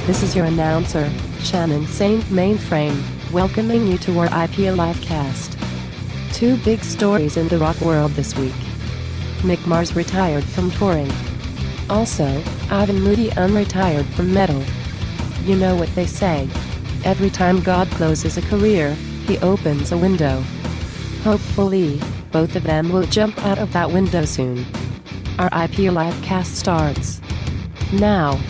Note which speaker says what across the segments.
Speaker 1: This is your announcer, Shannon Saint Mainframe, welcoming you to our IP Livecast. Two big stories in the rock world this week. Mick Mars retired from touring. Also, Ivan Moody unretired from metal. You know what they say. Every time God closes a career, he opens a window. Hopefully, both of them will jump out of that window soon. Our IP Livecast starts now.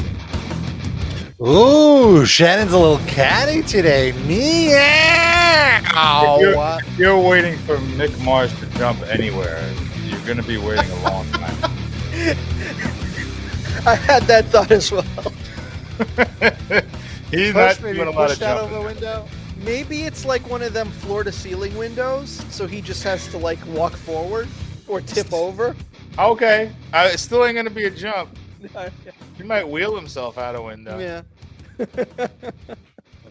Speaker 2: Ooh, Shannon's a little catty today. Meow.
Speaker 3: If you're waiting for Mick Mars to jump anywhere, you're going to be waiting a long time.
Speaker 4: I had that thought as well.
Speaker 3: He's
Speaker 2: Push,
Speaker 3: not
Speaker 2: maybe
Speaker 3: doing a lot
Speaker 2: push
Speaker 3: of
Speaker 2: out of
Speaker 3: jumping.
Speaker 2: the window.
Speaker 4: Maybe it's like one of them floor-to-ceiling windows, so he just has to like walk forward or tip over.
Speaker 3: Okay, it still ain't going to be a jump. He might wheel himself out a window.
Speaker 4: Yeah.
Speaker 2: Okay,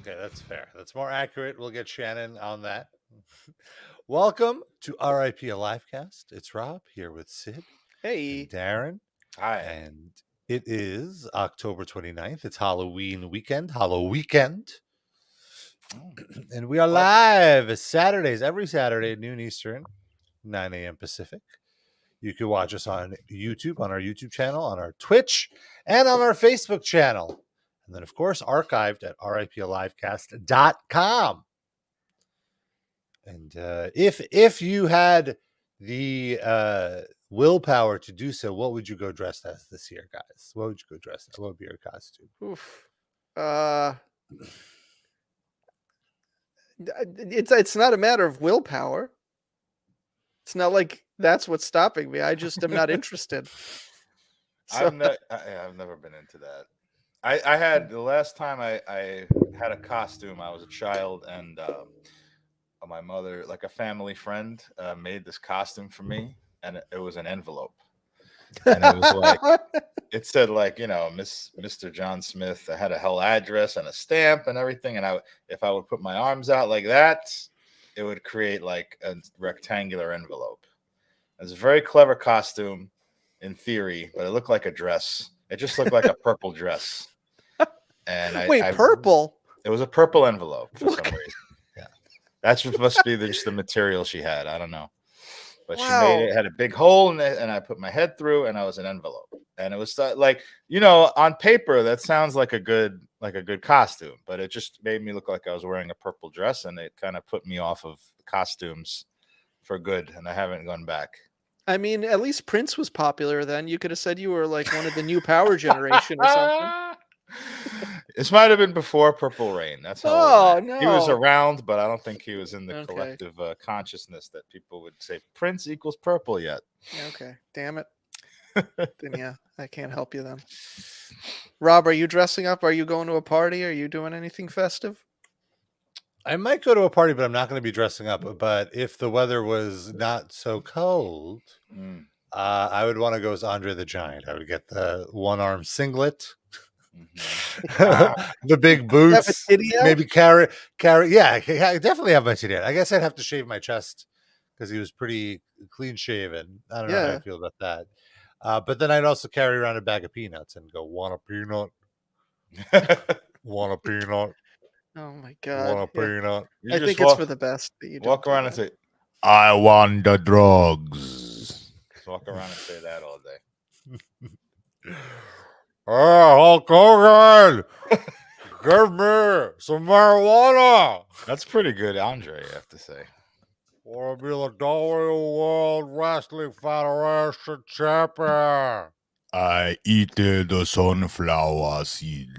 Speaker 2: that's fair. That's more accurate. We'll get Shannon on that. Welcome to RIP Livecast. It's Rob here with Sid
Speaker 4: Hey.
Speaker 2: and Darren.
Speaker 3: Hi.
Speaker 2: And it is October 29th. It's Halloween weekend. And we are live Saturdays, every Saturday at noon Eastern, 9 a.m. Pacific. You can watch us on YouTube, on our YouTube channel, on our Twitch, and on our Facebook channel. And then, of course, archived at riplivecast.com. And if you had the willpower to do so, what would you go dressed as this year, guys? What would you go dressed as? What would be your costume?
Speaker 4: Oof. It's not a matter of willpower. It's not like that's what's stopping me. I just am not interested. So,
Speaker 3: I've never been into that. I had the last time I had a costume. I was a child, and my mother, like a family friend, made this costume for me, and it was an envelope, and it was like it said like Mr. John Smith. I had a whole address and a stamp and everything, and if I would put my arms out like that, it would create like a rectangular envelope. It was a very clever costume in theory, but it looked like a dress. It just looked like a purple dress. And
Speaker 4: wait, purple?
Speaker 3: It was a purple envelope for some reason. Yeah, that's must be just the material she had. I don't know, but
Speaker 4: Wow.
Speaker 3: she made it. Had a big hole in it, and I put my head through, and I was an envelope. And it was like on paper that sounds like a good costume, but it just made me look like I was wearing a purple dress, and it kind of put me off of costumes for good, and I haven't gone back.
Speaker 4: I mean, at least Prince was popular then. You could have said you were like one of the new power generation or something.
Speaker 3: This might have been before Purple Rain. That's how
Speaker 4: no.
Speaker 3: He was around, but I don't think he was in the
Speaker 4: Okay.
Speaker 3: collective consciousness that people would say Prince equals purple yet.
Speaker 4: Okay, damn it. Then yeah, I can't help you then. Rob, are you dressing up? Are you going to a party? Are you doing anything festive?
Speaker 2: I might go to a party, but I'm not going to be dressing up. But if the weather was not so cold, I would want to go as Andre the Giant. I would get the one-arm singlet, the big boots, maybe carry. Yeah, I definitely have my titty out. I guess I'd have to shave my chest because he was pretty clean shaven. I don't know how I feel about that. But then I'd also carry around a bag of peanuts and go, want a peanut? Want a peanut?
Speaker 4: Oh my God.
Speaker 2: Want a peanut?
Speaker 4: I think it's for the best that you
Speaker 3: walk
Speaker 4: don't
Speaker 3: around and say, I want the drugs. Just walk around and say that all day.
Speaker 2: Hulk Hogan, give me some marijuana.
Speaker 3: That's pretty good, Andre, you have to say.
Speaker 2: Want to be the World Wrestling Federation champion.
Speaker 3: I eat the sunflower seed.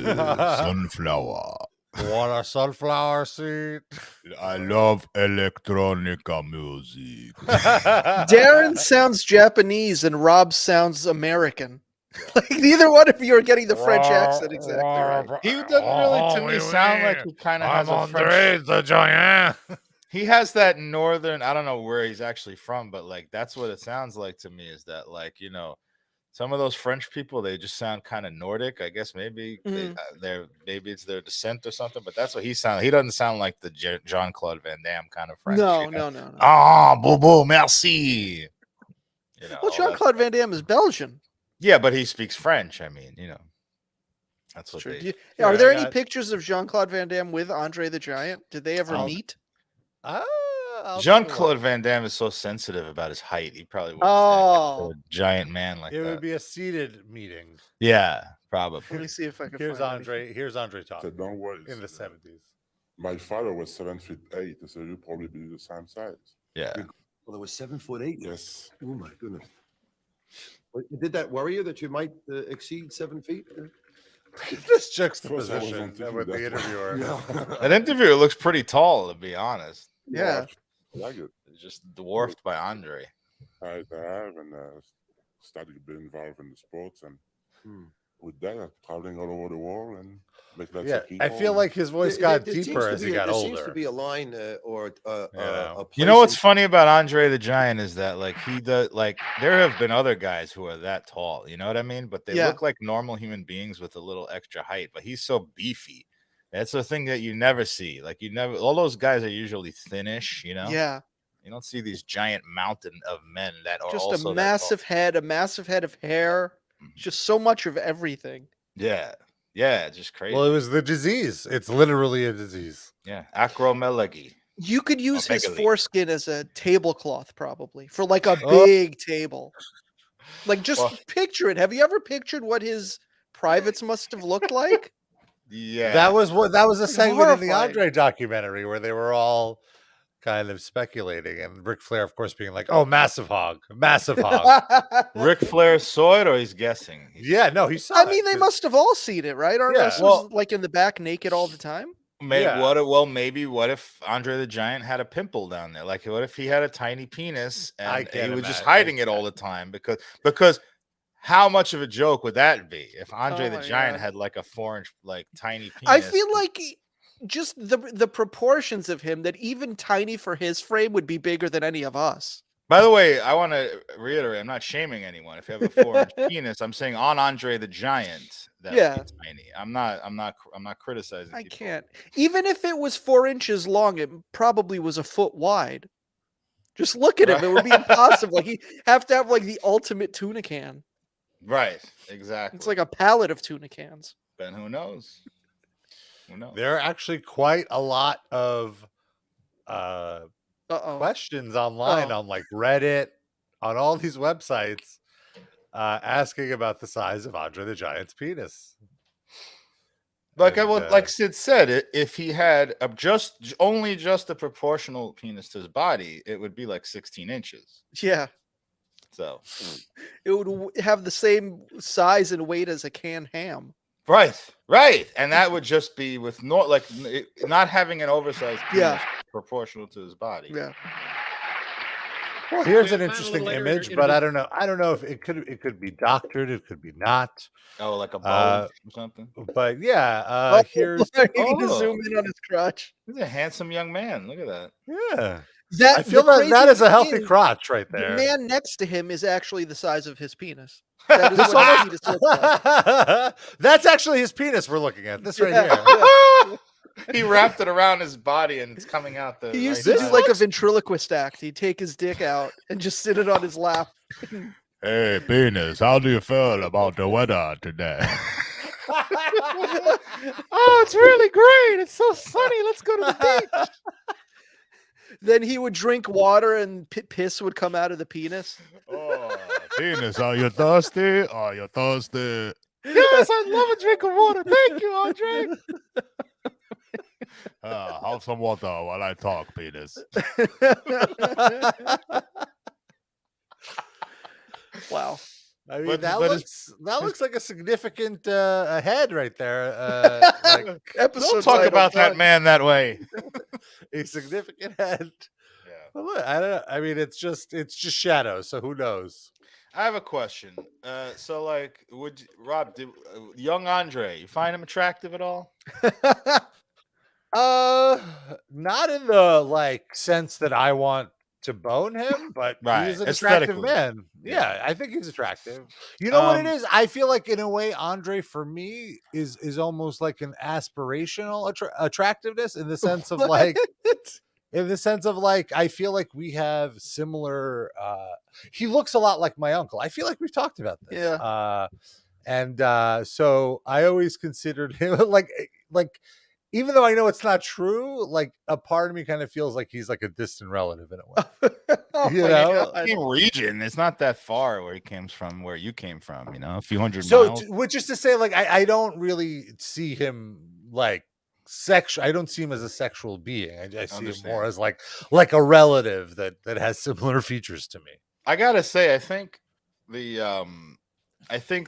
Speaker 3: Sunflower.
Speaker 2: Want a sunflower seed?
Speaker 3: I love electronica music.
Speaker 4: Darren sounds Japanese and Rob sounds American. Like neither one of you are getting the French accent exactly right.
Speaker 3: He doesn't really, to me, sound like he kind of has a French.
Speaker 2: the giant.
Speaker 3: He has that northern. I don't know where he's actually from, but like that's what it sounds like to me. Is that like some of those French people? They just sound kind of Nordic. I guess maybe maybe it's their descent or something. But that's what he sounds. He doesn't sound like the Jean-Claude Van Damme kind of French.
Speaker 4: No.
Speaker 3: Ah, bobo, merci.
Speaker 4: Well, Jean-Claude Van Damme is Belgian.
Speaker 3: Yeah, but he speaks French. I mean, That's what
Speaker 4: true.
Speaker 3: they.
Speaker 4: Are there any pictures of Jean-Claude Van Damme with Andre the Giant? Did they ever meet?
Speaker 3: Jean-Claude Van Damme is so sensitive about his height. He probably wouldn't stand to a giant man like that.
Speaker 2: It would be a seated meeting.
Speaker 3: Yeah, probably.
Speaker 4: Let me see if I can
Speaker 2: Here's
Speaker 4: find
Speaker 2: Andre.
Speaker 4: anything.
Speaker 2: Here's Andre talking.
Speaker 5: So don't worry.
Speaker 2: In the 70s.
Speaker 5: My father was 7'8", so you'll probably be the same size.
Speaker 3: Yeah.
Speaker 6: Well, it was 7'8".
Speaker 5: Yes.
Speaker 6: Oh my goodness. Did that worry you that you might exceed 7 feet?
Speaker 2: This juxtaposition with the interviewer.
Speaker 3: That interviewer looks pretty tall, to be honest.
Speaker 4: Yeah.
Speaker 5: Like it.
Speaker 3: It's just dwarfed by Andre.
Speaker 5: I have and started to be involved in the sports, and with that, I'm traveling all over the world and make lots of people.
Speaker 2: I feel like his voice got deeper as he got older.
Speaker 6: There seems to be a line or a
Speaker 3: you know what's funny about Andre the Giant is that like he does like there have been other guys who are that tall, you know what I mean? But they look like normal human beings with a little extra height. But he's so beefy. That's the thing that you never see. Like all those guys are usually thinnish, you know?
Speaker 4: Yeah.
Speaker 3: You don't see these giant mountain of men that are
Speaker 4: just
Speaker 3: also
Speaker 4: a massive head of hair, just so much of everything.
Speaker 3: Yeah, just crazy.
Speaker 2: Well, it was the disease. It's literally a disease.
Speaker 3: Yeah, acromegaly.
Speaker 4: You could use his foreskin as a tablecloth, probably for like a big table. Like, just picture it. Have you ever pictured what his privates must have looked like?
Speaker 3: Yeah,
Speaker 2: that was a segment in the Andre documentary where they were all kind of speculating, and Ric Flair, of course, being like, "Oh, massive hog."
Speaker 3: Ric Flair saw it, or he's guessing?
Speaker 2: No, he saw.
Speaker 4: I mean, they must have all seen it, right? Aren't wrestlers like in the back naked all the time?
Speaker 3: Maybe what if Andre the Giant had a pimple down there? Like, what if he had a tiny penis and he was just hiding it all the time? Because how much of a joke would that be if Andre the Giant had like a 4-inch like tiny penis?
Speaker 4: I feel like just the proportions of him, that even tiny for his frame would be bigger than any of us.
Speaker 3: By the way, I want to reiterate, I'm not shaming anyone. If you have a 4-inch penis, I'm saying on Andre the Giant that would be tiny. I'm not criticizing.
Speaker 4: I can't. Even if it was 4 inches long, it probably was a foot wide. Just look at him. It would be impossible. Like, he'd have to have like the ultimate tuna can.
Speaker 3: Right. Exactly.
Speaker 4: It's like a pallet of tuna cans.
Speaker 3: Then who knows?
Speaker 2: There are actually quite a lot of questions online on like Reddit, on all these websites, asking about the size of Andre the Giant's penis.
Speaker 3: Like Sid said, if he had only just a proportional penis to his body, it would be like 16 inches.
Speaker 4: Yeah.
Speaker 3: So
Speaker 4: it would have the same size and weight as a canned ham.
Speaker 3: Right, and that would just be with not having an oversized penis proportional to his body.
Speaker 4: Yeah.
Speaker 2: Well, here's an interesting image, but I don't know. I don't know if it could be doctored. It could be not.
Speaker 3: Oh, like a bulge or something.
Speaker 2: But here's.
Speaker 4: Zoom in on his crotch.
Speaker 3: He's a handsome young man. Look at that.
Speaker 2: Yeah. I feel that is a healthy crotch right there.
Speaker 4: The man next to him is actually the size of his penis. That is what his penis looks like.
Speaker 2: That's actually his penis we're looking at. This right here.
Speaker 3: He wrapped it around his body and it's coming out.
Speaker 4: He used to do like a ventriloquist act. He'd take his dick out and just sit it on his lap.
Speaker 3: Hey, penis, how do you feel about the weather today?
Speaker 4: Oh, it's really great. It's so sunny. Let's go to the beach. Then he would drink water and piss would come out of the penis.
Speaker 3: Oh, penis, are you thirsty? Are you thirsty?
Speaker 4: Yes, I'd love a drink of water. Thank you, Andre.
Speaker 3: Have some water while I talk, penis.
Speaker 4: Wow.
Speaker 2: I mean, that looks like a significant head right there.
Speaker 3: Don't talk about that man that way.
Speaker 2: A significant head. Yeah. Well, look, I don't know. I mean, it's just shadow. So who knows?
Speaker 3: I have a question. So, like, Rob, young Andre, you find him attractive at all?
Speaker 2: Not in the sense that I want to bone him, but he's an attractive man. Yeah, I think he's attractive. You know what it is? I feel like in a way, Andre for me is almost like an aspirational attractiveness in the sense of like, I feel like we have similar. He looks a lot like my uncle. I feel like we've talked about this.
Speaker 4: Yeah.
Speaker 2: And so I always considered him like even though I know it's not true, like a part of me kind of feels like he's like a distant relative in a way. You know,
Speaker 3: same region. It's not that far where he came from, where you came from. You know, a few hundred miles.
Speaker 2: Which is to say, like I don't really see him like sexual. I don't see him as a sexual being. I see him more as like a relative that has similar features to me.
Speaker 3: I gotta say, I think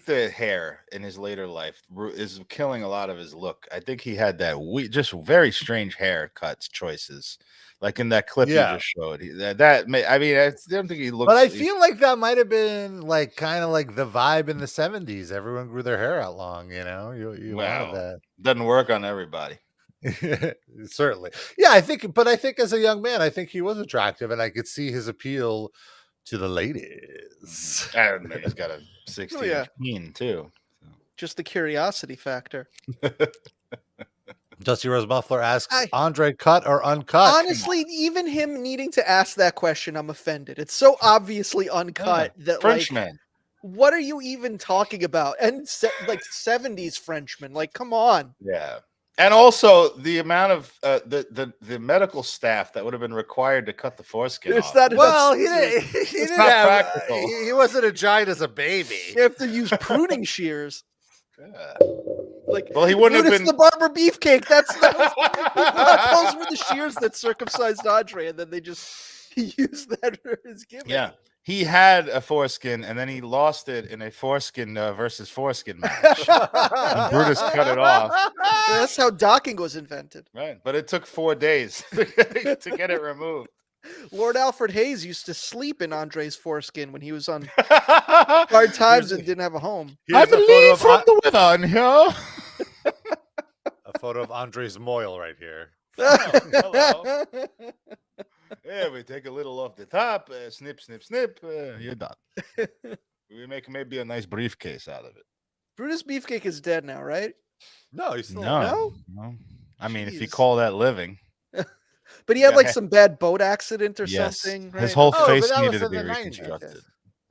Speaker 3: the hair in his later life is killing a lot of his look. I think he had that just very strange haircuts choices, like in that clip you just showed. I don't think he looks.
Speaker 2: But I feel like that might have been like kind of like the vibe in the 70s. Everyone grew their hair out long, you know. You wanted that.
Speaker 3: Doesn't work on everybody.
Speaker 2: Certainly, yeah. I think as a young man, I think he was attractive, and I could see his appeal to the ladies.
Speaker 3: And he's got a 16 peen too. So.
Speaker 4: Just the curiosity factor.
Speaker 2: Dusty Rose Muffler asks, Andre cut or uncut?
Speaker 4: Honestly, even him needing to ask that question, I'm offended. It's so obviously uncut that
Speaker 3: Frenchman.
Speaker 4: What are you even talking about? And like 70s Frenchman, like come on.
Speaker 3: Yeah. And also the amount of the medical staff that would have been required to cut the foreskin off.
Speaker 2: Well, he didn't have practical. He wasn't a giant as a baby.
Speaker 4: You have to use pruning shears.
Speaker 3: Yeah.
Speaker 4: Like,
Speaker 3: well, he wouldn't have been
Speaker 4: the Barber Beefcake. Those were the shears that circumcised Andre, and then he used that for his gimmick.
Speaker 3: Yeah. He had a foreskin, and then he lost it in a foreskin versus foreskin match. And Brutus cut it off.
Speaker 4: Yeah, that's how docking was invented.
Speaker 3: Right, but it took 4 days to get it removed.
Speaker 4: Lord Alfred Hayes used to sleep in Andre's foreskin when he was on hard times and didn't have a home.
Speaker 3: I believe from the weather on here.
Speaker 2: A photo of Andre's moil right here.
Speaker 3: Hello. Yeah, we take a little off the top, snip, snip, snip. You're done. We make maybe a nice briefcase out of it.
Speaker 4: Brutus Beefcake is dead now, right?
Speaker 2: No, he's still
Speaker 3: no. I mean, if you call that living.
Speaker 4: But he had like some bad boat accident or something. Right?
Speaker 3: His whole face needed to be reconstructed.
Speaker 4: Okay.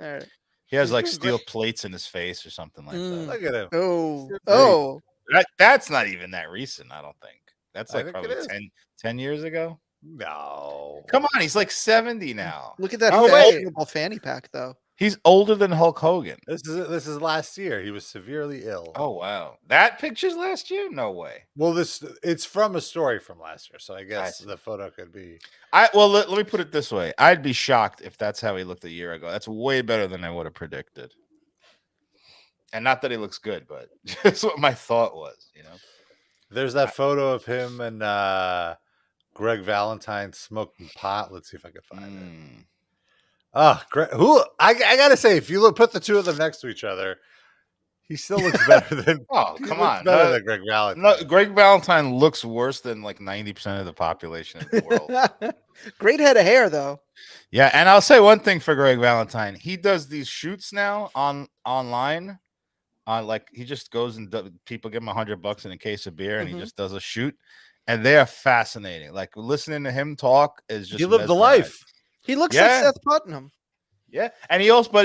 Speaker 4: All right.
Speaker 3: He has like steel plates in his face or something like that.
Speaker 2: Look at him.
Speaker 4: Oh.
Speaker 3: That's not even that recent, I don't think. That's like probably 10 years ago.
Speaker 2: No.
Speaker 3: Come on, he's like 70 now.
Speaker 4: Look at that fanny pack, though.
Speaker 3: He's older than Hulk Hogan.
Speaker 2: This is last year. He was severely ill.
Speaker 3: Oh wow. That picture's last year? No way.
Speaker 2: Well, it's from a story from last year, so I guess the photo could be.
Speaker 3: Let me put it this way. I'd be shocked if that's how he looked a year ago. That's way better than I would have predicted. And not that he looks good, but that's what my thought was, you know.
Speaker 2: There's that photo of him and Greg Valentine smoking pot. Let's see if I can find it. Oh, Greg, I gotta say, if you put the two of them next to each other, he still looks better than. Better than Greg Valentine.
Speaker 3: No, Greg Valentine looks worse than like 90% of the population of the world.
Speaker 4: Great head of hair, though.
Speaker 3: Yeah, and I'll say one thing for Greg Valentine: he does these shoots now online. Like he just goes and people give him $100 in a case of beer, and he just does a shoot. And they are fascinating. Like listening to him talk is just.
Speaker 2: He lived the life.
Speaker 4: He looks like Seth Putnam.
Speaker 3: Yeah, and he also,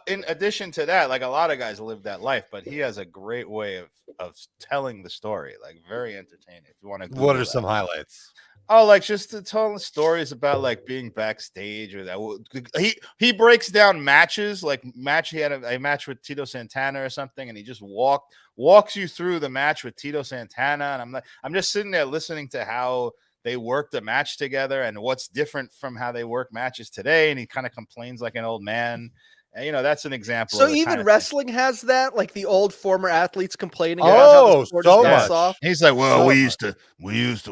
Speaker 3: in addition to that, like a lot of guys live that life, but he has a great way of telling the story, like very entertaining. If you want to,
Speaker 2: what are some highlights?
Speaker 3: Oh, like just to tell stories about like being backstage or that. He breaks down matches, he had a match with Tito Santana or something, and he just walks you through the match with Tito Santana, and I'm just sitting there listening to how they worked a match together and what's different from how they work matches today, and he kind of complains like an old man. And, that's an example.
Speaker 4: So even wrestling has that, like the old former athletes complaining
Speaker 2: about how the sport is
Speaker 3: much. Off. He's like, well, we used to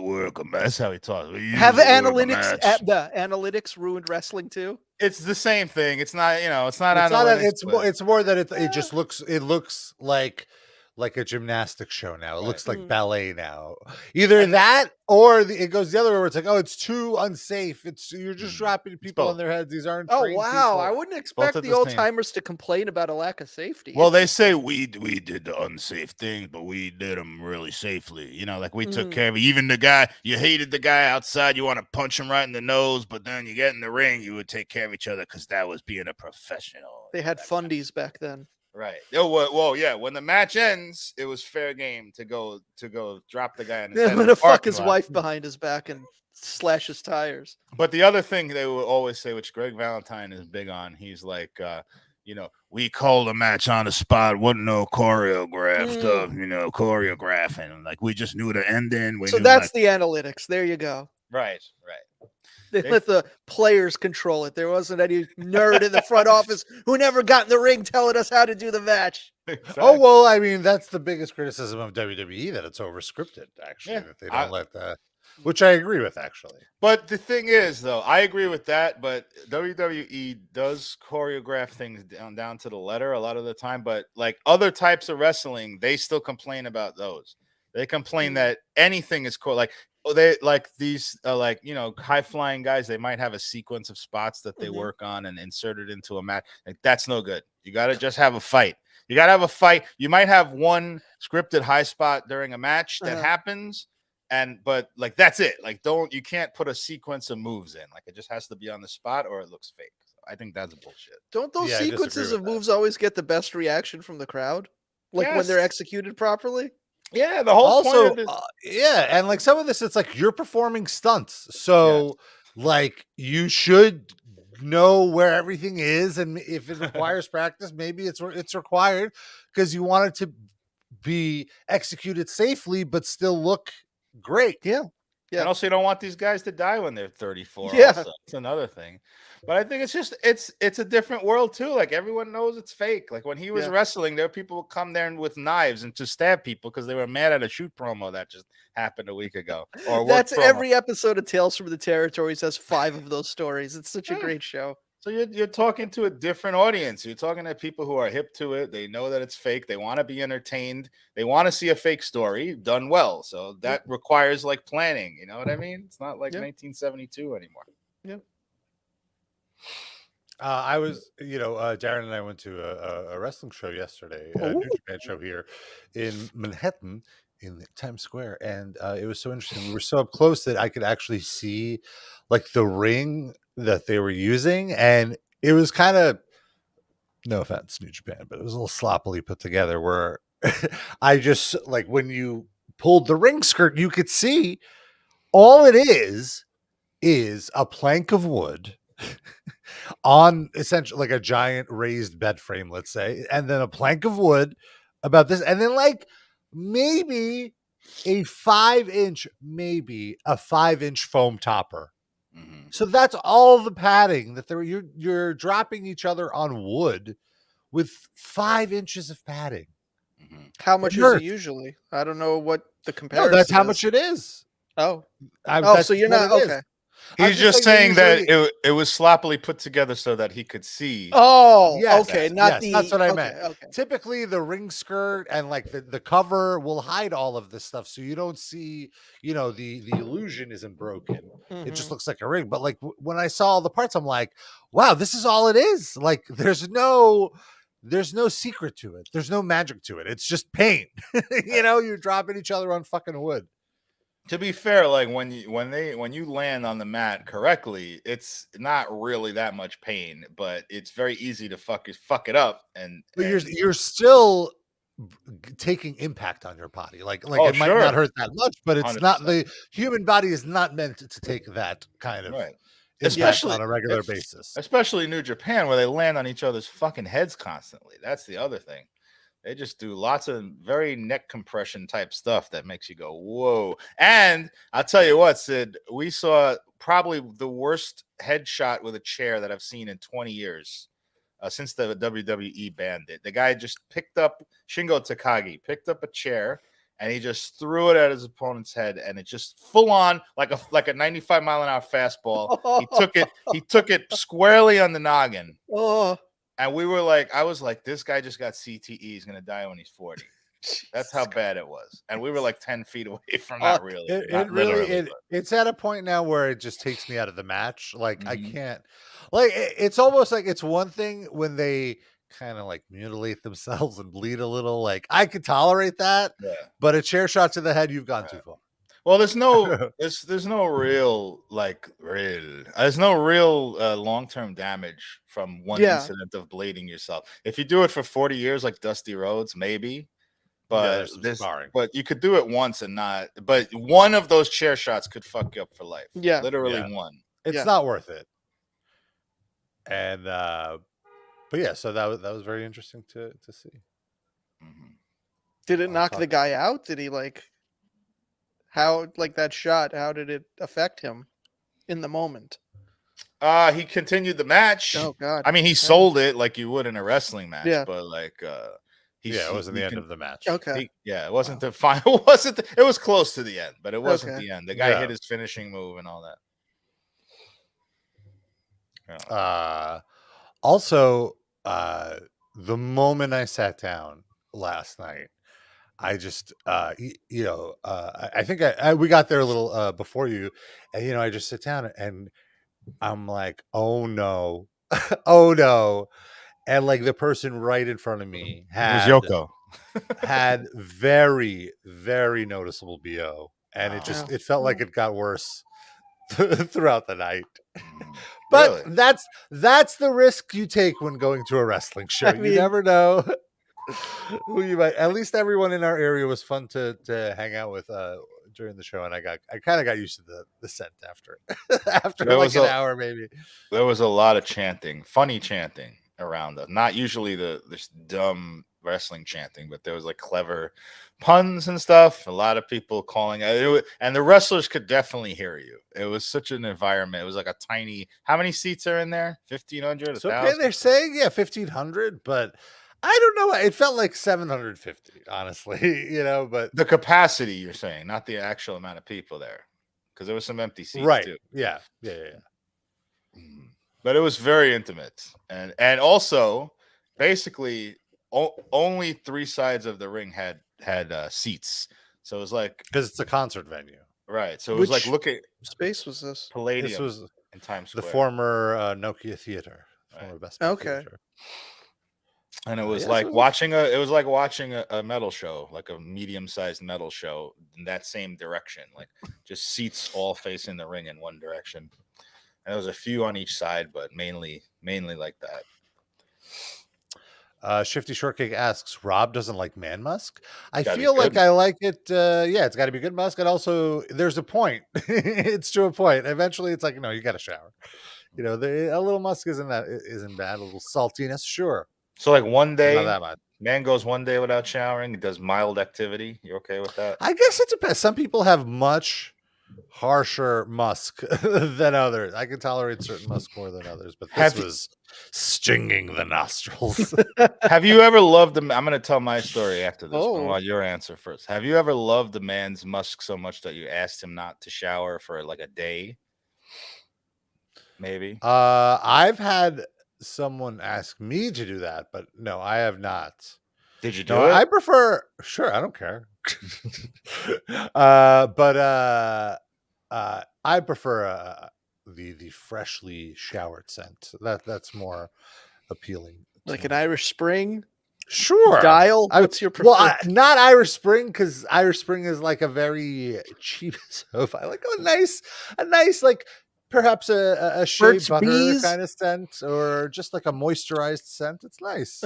Speaker 3: work a match. That's how he talks.
Speaker 4: Have the analytics ruined wrestling too?
Speaker 3: It's the same thing. It's not, it's
Speaker 2: more that it just looks like a gymnastics show now. It looks like ballet now. Either that or it goes the other way where it's like, oh, it's too unsafe. You're just dropping people on their heads. These aren't.
Speaker 4: Oh wow! People. I wouldn't expect the old timers to complain about a lack of safety.
Speaker 3: Well, they say we did the unsafe things, but we did them really safely. Like we took care of it. Even the guy you hated, the guy outside, you want to punch him right in the nose, but then you get in the ring, you would take care of each other because that was being a professional.
Speaker 4: They had fundies back then.
Speaker 3: Right. Oh, well, yeah. When the match ends, it was fair game to go drop the guy on his head.
Speaker 4: I'm gonna fuck his wife behind his back and slash his tires.
Speaker 3: But the other thing they will always say, which Greg Valentine is big on, he's like, we called a match on the spot, wasn't no choreographed stuff, choreographing. Like we just knew the ending.
Speaker 4: So that's the analytics. There you go.
Speaker 3: Right.
Speaker 4: They let the players control it. There wasn't any nerd in the front office who never got in the ring telling us how to do the match.
Speaker 3: Exactly.
Speaker 2: Oh, well, I mean, that's the biggest criticism of WWE, that it's over-scripted, actually, that they don't let that, which I agree with, actually.
Speaker 3: But the thing is, though, I agree with that, but WWE does choreograph things down to the letter a lot of the time, but like other types of wrestling, they still complain about those. They complain that anything is they like these high flying guys. They might have a sequence of spots that they work on and insert it into a match. Like that's no good. You got to just have a fight. You got to have a fight. You might have one scripted high spot during a match that happens, but like that's it. Like you can't put a sequence of moves in. Like it just has to be on the spot or it looks fake. So I think that's bullshit.
Speaker 4: Don't those sequences of moves always get the best reaction from the crowd? Like when they're executed properly?
Speaker 3: Yeah, the whole point of this.
Speaker 2: And like some of this, it's like you're performing stunts, so like you should know where everything is, and if it requires practice, maybe it's required because you want it to be executed safely, but still look great.
Speaker 4: Yeah.
Speaker 3: And also, you don't want these guys to die when they're 34.
Speaker 4: Yeah,
Speaker 3: also. It's another thing. But I think it's a different world too. Like everyone knows it's fake. Like when he was wrestling, there were people who come there with knives and to stab people because they were mad at a shoot promo that just happened a week ago. Or
Speaker 4: that's every episode of Tales from the Territories has 5 of those stories. It's such a great show.
Speaker 3: So you're talking to a different audience. You're talking to people who are hip to it. They know that it's fake. They want to be entertained. They want to see a fake story done well. So that requires like planning. You know what I mean? It's not like 1972 anymore.
Speaker 4: Yep.
Speaker 2: I was, Darren and I went to a wrestling show yesterday, a New Japan show here in Manhattan in Times Square. And it was so interesting. We were so up close that I could actually see like the ring that they were using. And it was kind of, no offense, New Japan, but it was a little sloppily put together where I just like when you pulled the ring skirt, you could see all it is a plank of wood on essentially like a giant raised bed frame, let's say, and then a plank of wood about this, and then like maybe a 5-inch foam topper. So that's all the padding that you're dropping each other on wood with 5 inches of padding.
Speaker 4: How much is it usually? I don't know what the comparison.
Speaker 2: No, that's how
Speaker 4: is.
Speaker 2: much it is.
Speaker 4: Oh, so you're not okay.
Speaker 3: He's just saying that it was sloppily put together so that he could see.
Speaker 4: Oh, okay. That's
Speaker 2: what I meant. Okay. Typically, the ring skirt and like the cover will hide all of this stuff, so you don't see. The illusion isn't broken. It just looks like a ring. But like when I saw all the parts, I'm like, wow, this is all it is. Like there's no secret to it. There's no magic to it. It's just paint. You're dropping each other on fucking wood.
Speaker 3: To be fair, like when you land on the mat correctly, it's not really that much pain, but it's very easy to fuck it up. But
Speaker 2: you're still taking impact on your body. Like it might not hurt that much, but it's 100%. Not the human body is not meant to take that kind of especially on a regular basis.
Speaker 3: Especially New Japan, where they land on each other's fucking heads constantly. That's the other thing. They just do lots of very neck compression type stuff that makes you go, whoa. And I'll tell you what, Sid, we saw probably the worst headshot with a chair that I've seen in 20 years since the WWE banned it. The guy just Shingo Takagi picked up a chair and he just threw it at his opponent's head, and it just full on like a 95 mile an hour fastball. He took it squarely on the noggin.
Speaker 4: Oh.
Speaker 3: And we were like, I was like, this guy just got CTE. He's going to die when he's 40. That's how bad it was. And we were like 10 feet away from not really.
Speaker 2: It's at a point now where it just takes me out of the match. Like I can't, like, it's almost like it's one thing when they kind of like mutilate themselves and bleed a little. Like I could tolerate that, but a chair shot to the head, you've gone too far.
Speaker 3: Well, there's no real long-term damage from one incident of blading yourself. If you do it for 40 years, like Dusty Rhodes, maybe. But but you could do it once and not. But one of those chair shots could fuck you up for life.
Speaker 4: Yeah,
Speaker 3: literally one.
Speaker 2: It's not worth it. And but yeah, so that was very interesting to see.
Speaker 3: Mm-hmm.
Speaker 4: Did it knock the guy out? Did he that shot? How did it affect him in the moment?
Speaker 3: He continued the match.
Speaker 4: Oh God!
Speaker 3: I mean, he sold it like you would in a wrestling match.
Speaker 4: Yeah.
Speaker 3: But
Speaker 2: it wasn't the end of the match.
Speaker 4: Okay.
Speaker 3: It wasn't the final. It was close to the end, but it wasn't the end. The guy hit his finishing move and all that. Yeah.
Speaker 2: Also, the moment I sat down last night, I just, I think we got there a little before you, and I just sit down and I'm like, oh no, oh no, and like the person right in front of me had
Speaker 3: Yoko.
Speaker 2: had very, very noticeable BO, and it felt like it got worse throughout the night. But really? That's the risk you take when going to a wrestling show. You never know who you might. At least everyone in our area was fun to hang out with during the show, and I kind of got used to the scent after like an hour maybe.
Speaker 3: There was a lot of chanting, funny chanting around us. Not usually this dumb wrestling chanting, but there was like clever puns and stuff. A lot of people calling it, and the wrestlers could definitely hear you. It was such an environment. It was like a tiny. How many seats are in there? 1,500.
Speaker 2: So okay, they're saying 1,500, but I don't know. It felt like 750, honestly. But
Speaker 3: the capacity you're saying, not the actual amount of people there, because there was some empty seats too.
Speaker 2: Yeah.
Speaker 3: But it was very intimate, and also basically only three sides of the ring had seats, so it was like
Speaker 2: because it's a concert venue,
Speaker 3: right? So it was like
Speaker 4: space was this
Speaker 3: Palladium?
Speaker 2: This was
Speaker 3: in Times Square,
Speaker 2: the former Nokia Theater, former Best Buy Theater.
Speaker 3: And it was watching a metal show, like a medium-sized metal show in that same direction, like just seats all facing the ring in one direction. And there was a few on each side, but mainly like
Speaker 2: that. Shifty Shortcake asks, Rob doesn't like man musk. I feel like I like it. It's got to be good musk. And also there's a point. It's to a point. Eventually it's like, you got to shower. A little musk isn't bad. A little saltiness. Sure.
Speaker 3: So like one day, man goes one day without showering. He does mild activity. You okay with that?
Speaker 2: I guess it depends. Some people have much harsher musk than others. I can tolerate certain musk more than others, but this was stinging the nostrils.
Speaker 3: Have you ever loved them? I'm going to tell my story after this. But I want your answer first. Have you ever loved the man's musk so much that you asked him not to shower for like a day? Maybe.
Speaker 2: I've had someone ask me to do that, but no, I have not.
Speaker 3: Did you do it?
Speaker 2: I prefer. Sure, I don't care. But I prefer the freshly showered scent. That's more appealing.
Speaker 4: Like an Irish Spring.
Speaker 2: Sure.
Speaker 4: Dial. What's your preferred?
Speaker 2: Well, not Irish Spring, because Irish Spring is like a very cheap soap. I like a nice like perhaps a shea butter kind of scent, or just like a moisturized scent. It's nice.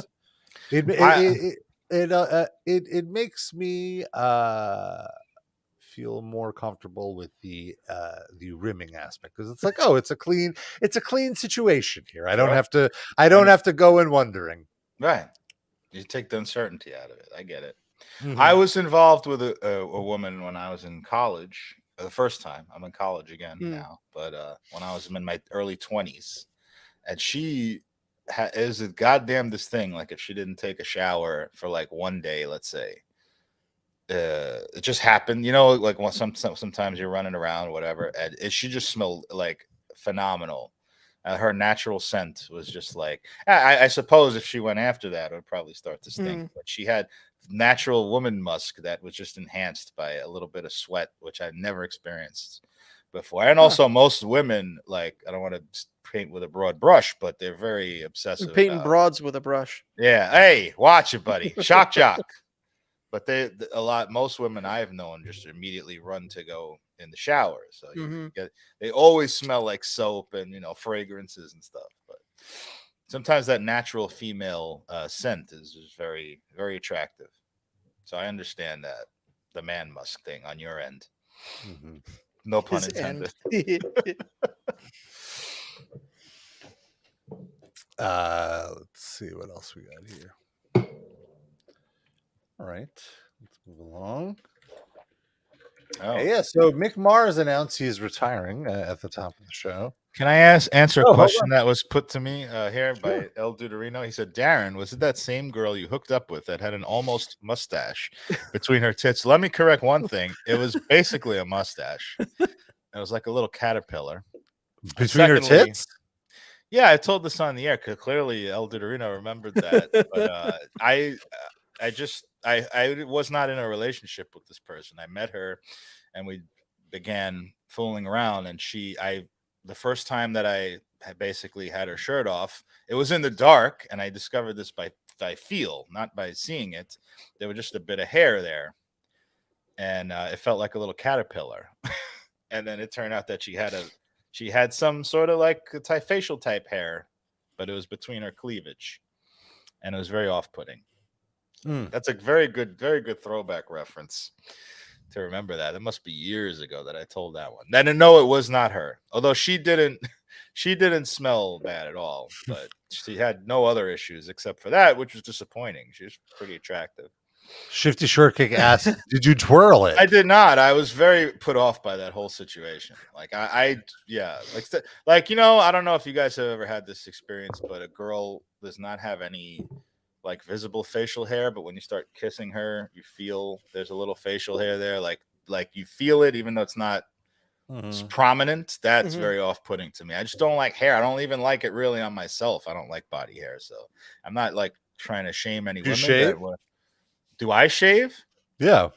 Speaker 2: It makes me feel more comfortable with the rimming aspect, because it's like, it's a clean situation here. I don't have to go in wondering.
Speaker 3: Right. You take the uncertainty out of it. I get it. Mm-hmm. I was involved with a woman when I was in college. The first time. I'm in college again now, but when I was in my early 20s, and she is a goddamnest thing. Like if she didn't take a shower for like one day, let's say, it just happened. Like sometimes you're running around, whatever, and she just smelled like phenomenal. Her natural scent was just like, I suppose if she went after that, it would probably start to stink. But she had natural woman musk that was just enhanced by a little bit of sweat, which I've never experienced before. And also most women, like, I don't want to paint with a broad brush, but they're very obsessive.
Speaker 4: Painting broads with a brush.
Speaker 3: Yeah. Hey, watch it, buddy. Shock jock. But most women I've known just immediately run to go in the shower. So they always smell like soap and fragrances and stuff. But sometimes that natural female scent is very, very attractive. So I understand that the man musk thing on your end. Mm-hmm. No pun intended.
Speaker 2: Let's see what else we got here. All right, let's move along. Oh yeah, so Mick Mars announced he's retiring at the top of the show.
Speaker 3: Can I answer a question that was put to me here by El Duderino? He said, "Darren, was it that same girl you hooked up with that had an almost mustache between her tits?" Let me correct one thing. It was basically a mustache. It was like a little caterpillar
Speaker 2: between her tits.
Speaker 3: Yeah, I told this on the air because clearly El Duderino remembered that. But I was not in a relationship with this person. I met her, and we began fooling around. And the first time that I had basically had her shirt off, it was in the dark, and I discovered this by feel, not by seeing it. There was just a bit of hair there, and it felt like a little caterpillar. And then it turned out that she had some sort of like facial type hair, but it was between her cleavage, and it was very off-putting. That's a very good throwback reference to remember that. It must be years ago that I told that one. Then no, it was not her. Although she didn't smell bad at all, but she had no other issues except for that, which was disappointing. She was pretty attractive.
Speaker 2: Shifty Shortcake asked, "Did you twirl it?"
Speaker 3: I did not. I was very put off by that whole situation. Like I don't know if you guys have ever had this experience, but a girl does not have any like visible facial hair, but when you start kissing her, you feel there's a little facial hair there, like you feel it even though it's not prominent. That's very off-putting to me. I just don't like hair. I don't even like it really on myself. I don't like body hair, so I'm not like trying to shame any women.
Speaker 2: Shave?
Speaker 3: Do I shave?
Speaker 2: Yeah.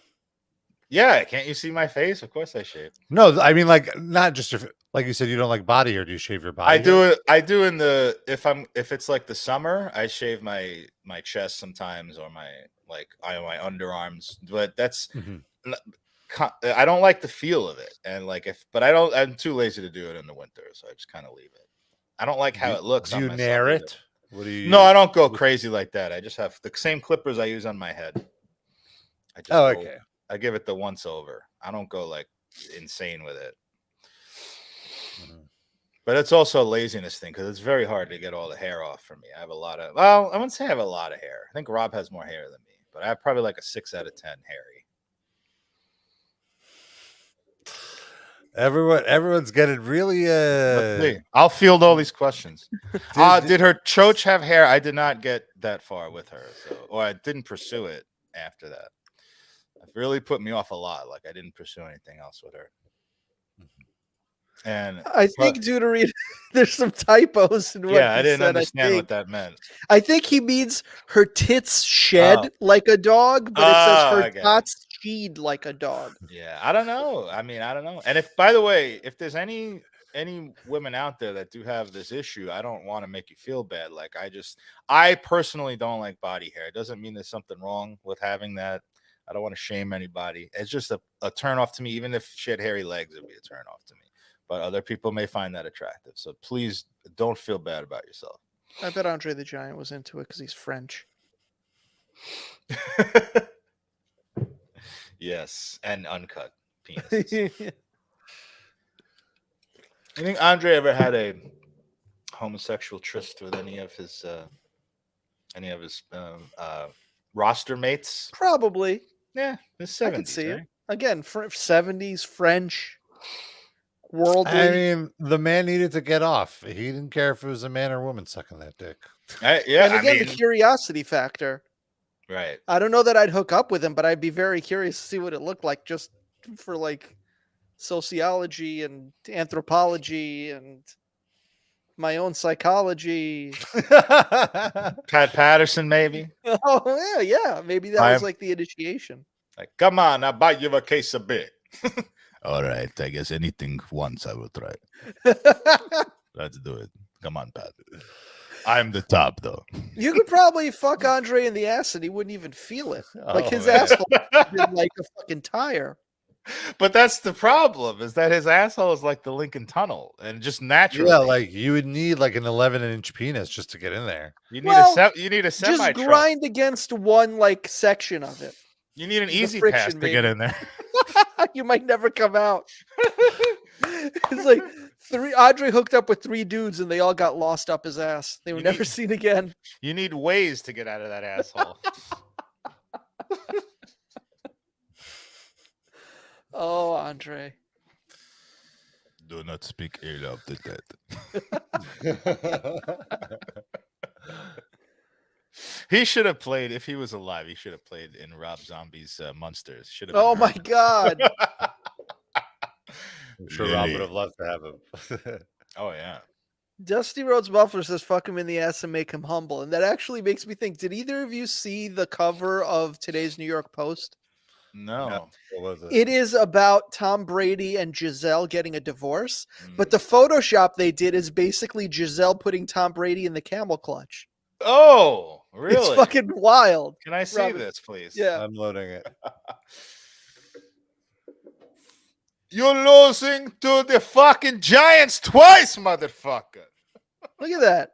Speaker 3: Can't you see my face? Of course I shave.
Speaker 2: No, I mean like not just like you said, you don't like body hair. Do you shave your body?
Speaker 3: I do it. I do if it's like the summer, I shave my chest sometimes or my underarms. But that's I don't like the feel of it, and I'm too lazy to do it in the winter, so I just kind of leave it. I don't like how it looks.
Speaker 2: Do you nair it?
Speaker 3: What do you? No, I don't go crazy like that. I just have the same clippers I use on my head.
Speaker 2: Okay.
Speaker 3: I give it the once over. I don't go like insane with it. But it's also a laziness thing because it's very hard to get all the hair off for me. I have I wouldn't say I have a lot of hair. I think Rob has more hair than me, but I have probably like a 6 out of 10 hairy.
Speaker 2: Everyone's getting really.
Speaker 3: I'll field all these questions. Did her choach have hair? I did not get that far with her, or I didn't pursue it after that. It really put me off a lot. Like I didn't pursue anything else with her. And
Speaker 4: I think Deuterino, there's some typos in what he said.
Speaker 3: I didn't understand what that meant.
Speaker 4: I think he means her tits shed like a dog, but it says her tots sheed like a dog.
Speaker 3: Yeah, I don't know. I mean, I don't know. And by the way, if there's any women out there that do have this issue, I don't want to make you feel bad. Like I personally don't like body hair. It doesn't mean there's something wrong with having that. I don't want to shame anybody. It's just a turn off to me. Even if she had hairy legs, it'd be a turn off to me. But other people may find that attractive. So please don't feel bad about yourself.
Speaker 4: I bet Andre the Giant was into it because he's French.
Speaker 3: Yes, and uncut penises. I think Andre ever had a homosexual tryst with any of his roster mates?
Speaker 4: Probably.
Speaker 3: Yeah, the 70s.
Speaker 4: I could see it. Again, 70s, French. Worldly.
Speaker 2: I mean, the man needed to get off. He didn't care if it was a man or woman sucking that dick.
Speaker 4: The curiosity factor.
Speaker 3: Right.
Speaker 4: I don't know that I'd hook up with him, but I'd be very curious to see what it looked like just for like sociology and anthropology and my own psychology.
Speaker 3: Pat Patterson, maybe.
Speaker 4: Oh, yeah. Maybe that was like the initiation.
Speaker 3: Like, come on, I'll buy you a case of beer. All right, I guess anything once I will try. Let's do it. Come on, Pat. I'm the top, though.
Speaker 4: You could probably fuck Andre in the ass and he wouldn't even feel it. Like his asshole would been like a fucking tire.
Speaker 3: But that's the problem, is that his asshole is like the Lincoln Tunnel, and just naturally.
Speaker 2: Yeah, like you would need like an 11-inch penis just to get in there.
Speaker 3: You need a semi.
Speaker 4: Just grind against one like section of it.
Speaker 3: You need an easy pass to get in there.
Speaker 4: You might never come out. It's like Andre hooked up with 3 dudes and they all got lost up his ass. They were never seen again.
Speaker 3: You need ways to get out of that asshole.
Speaker 4: Oh, Andre.
Speaker 3: Do not speak ill of the dead. He should have played, if he was alive, he should have played in Rob Zombie's Munsters.
Speaker 4: Oh my God.
Speaker 2: I'm sure Rob would have loved to have him.
Speaker 3: Oh, yeah.
Speaker 4: Dusty Rhodes Buffalo says, fuck him in the ass and make him humble. And that actually makes me think, did either of you see the cover of today's New York Post?
Speaker 3: No.
Speaker 2: What was it?
Speaker 4: It is about Tom Brady and Giselle getting a divorce, but the Photoshop they did is basically Giselle putting Tom Brady in the camel clutch.
Speaker 3: Oh, really?
Speaker 4: It's fucking wild.
Speaker 3: Can I see this, please?
Speaker 4: Yeah.
Speaker 2: I'm loading it.
Speaker 3: You're losing to the fucking Giants twice, motherfucker.
Speaker 4: Look at that.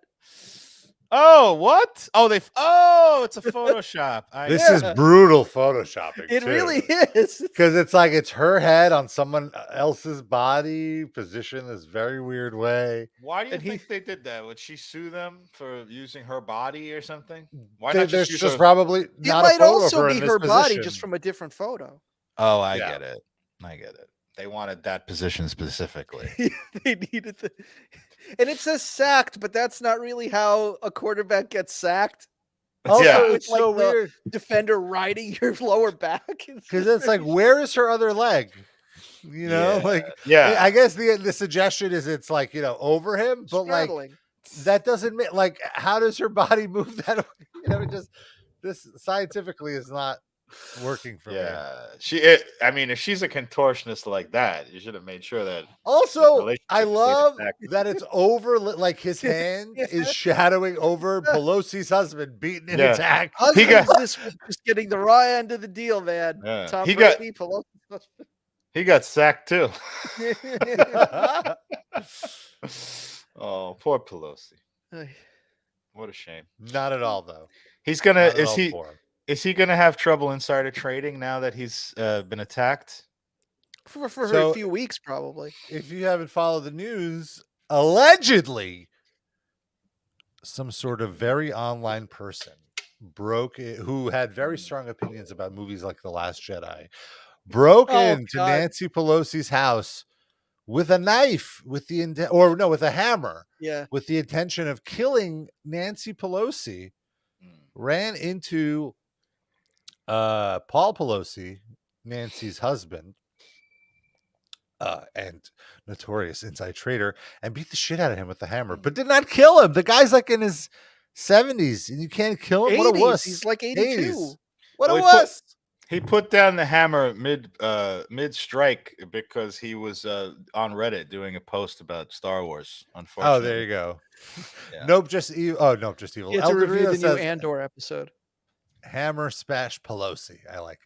Speaker 3: Oh, what? Oh, it's a Photoshop.
Speaker 2: This is brutal photoshopping.
Speaker 4: It really is.
Speaker 2: Because it's her head on someone else's body, positioned this very weird way.
Speaker 3: Why do you think they did that? Would she sue them for using her body or something? Why
Speaker 2: not just probably not
Speaker 4: it might
Speaker 2: a photo
Speaker 4: also
Speaker 2: of her
Speaker 4: be
Speaker 2: in
Speaker 4: her
Speaker 2: this
Speaker 4: body,
Speaker 2: position.
Speaker 4: just from a different photo.
Speaker 3: Oh, I get it. They wanted that position specifically.
Speaker 4: They needed and it says sacked, but that's not really how a quarterback gets sacked. Also, it's so weird. Defender riding your lower back.
Speaker 2: Because it's like, where is her other leg? You know, I guess the suggestion is it's like, over him, but
Speaker 4: straddling.
Speaker 2: That doesn't mean how does her body move that way? This scientifically is not working for me.
Speaker 3: If she's a contortionist like that, you should have made sure that.
Speaker 2: Also, I love that it's over, like his hand is shadowing over Pelosi's husband beaten in attack.
Speaker 4: He got this just getting the raw end of the deal, man.
Speaker 3: Yeah.
Speaker 4: Tom Brady, Pelosi's husband.
Speaker 3: He got sacked too. Oh, poor Pelosi. What a shame.
Speaker 2: Not at all, though.
Speaker 3: He's gonna. Is he going to have trouble insider trading now that he's been attacked?
Speaker 4: For a few weeks, probably.
Speaker 2: If you haven't followed the news, allegedly, some sort of very online person who had very strong opinions about movies like The Last Jedi, broke into Nancy Pelosi's house with a knife, with a hammer, with the intention of killing Nancy Pelosi, ran into Paul Pelosi, Nancy's husband, and notorious inside trader, and beat the shit out of him with the hammer, but did not kill him. The guy's like in his 70s, and you can't kill him.
Speaker 4: 80s.
Speaker 2: What a wuss.
Speaker 4: He's like 82.
Speaker 2: 80s. What a wuss.
Speaker 3: He put down the hammer mid strike because he was on Reddit doing a post about Star Wars. Unfortunately.
Speaker 2: Oh, there you go.
Speaker 3: Yeah.
Speaker 2: Nope, just evil. Oh, nope, just evil.
Speaker 4: It's a review of the new Andor episode.
Speaker 2: Hammer smash Pelosi. I like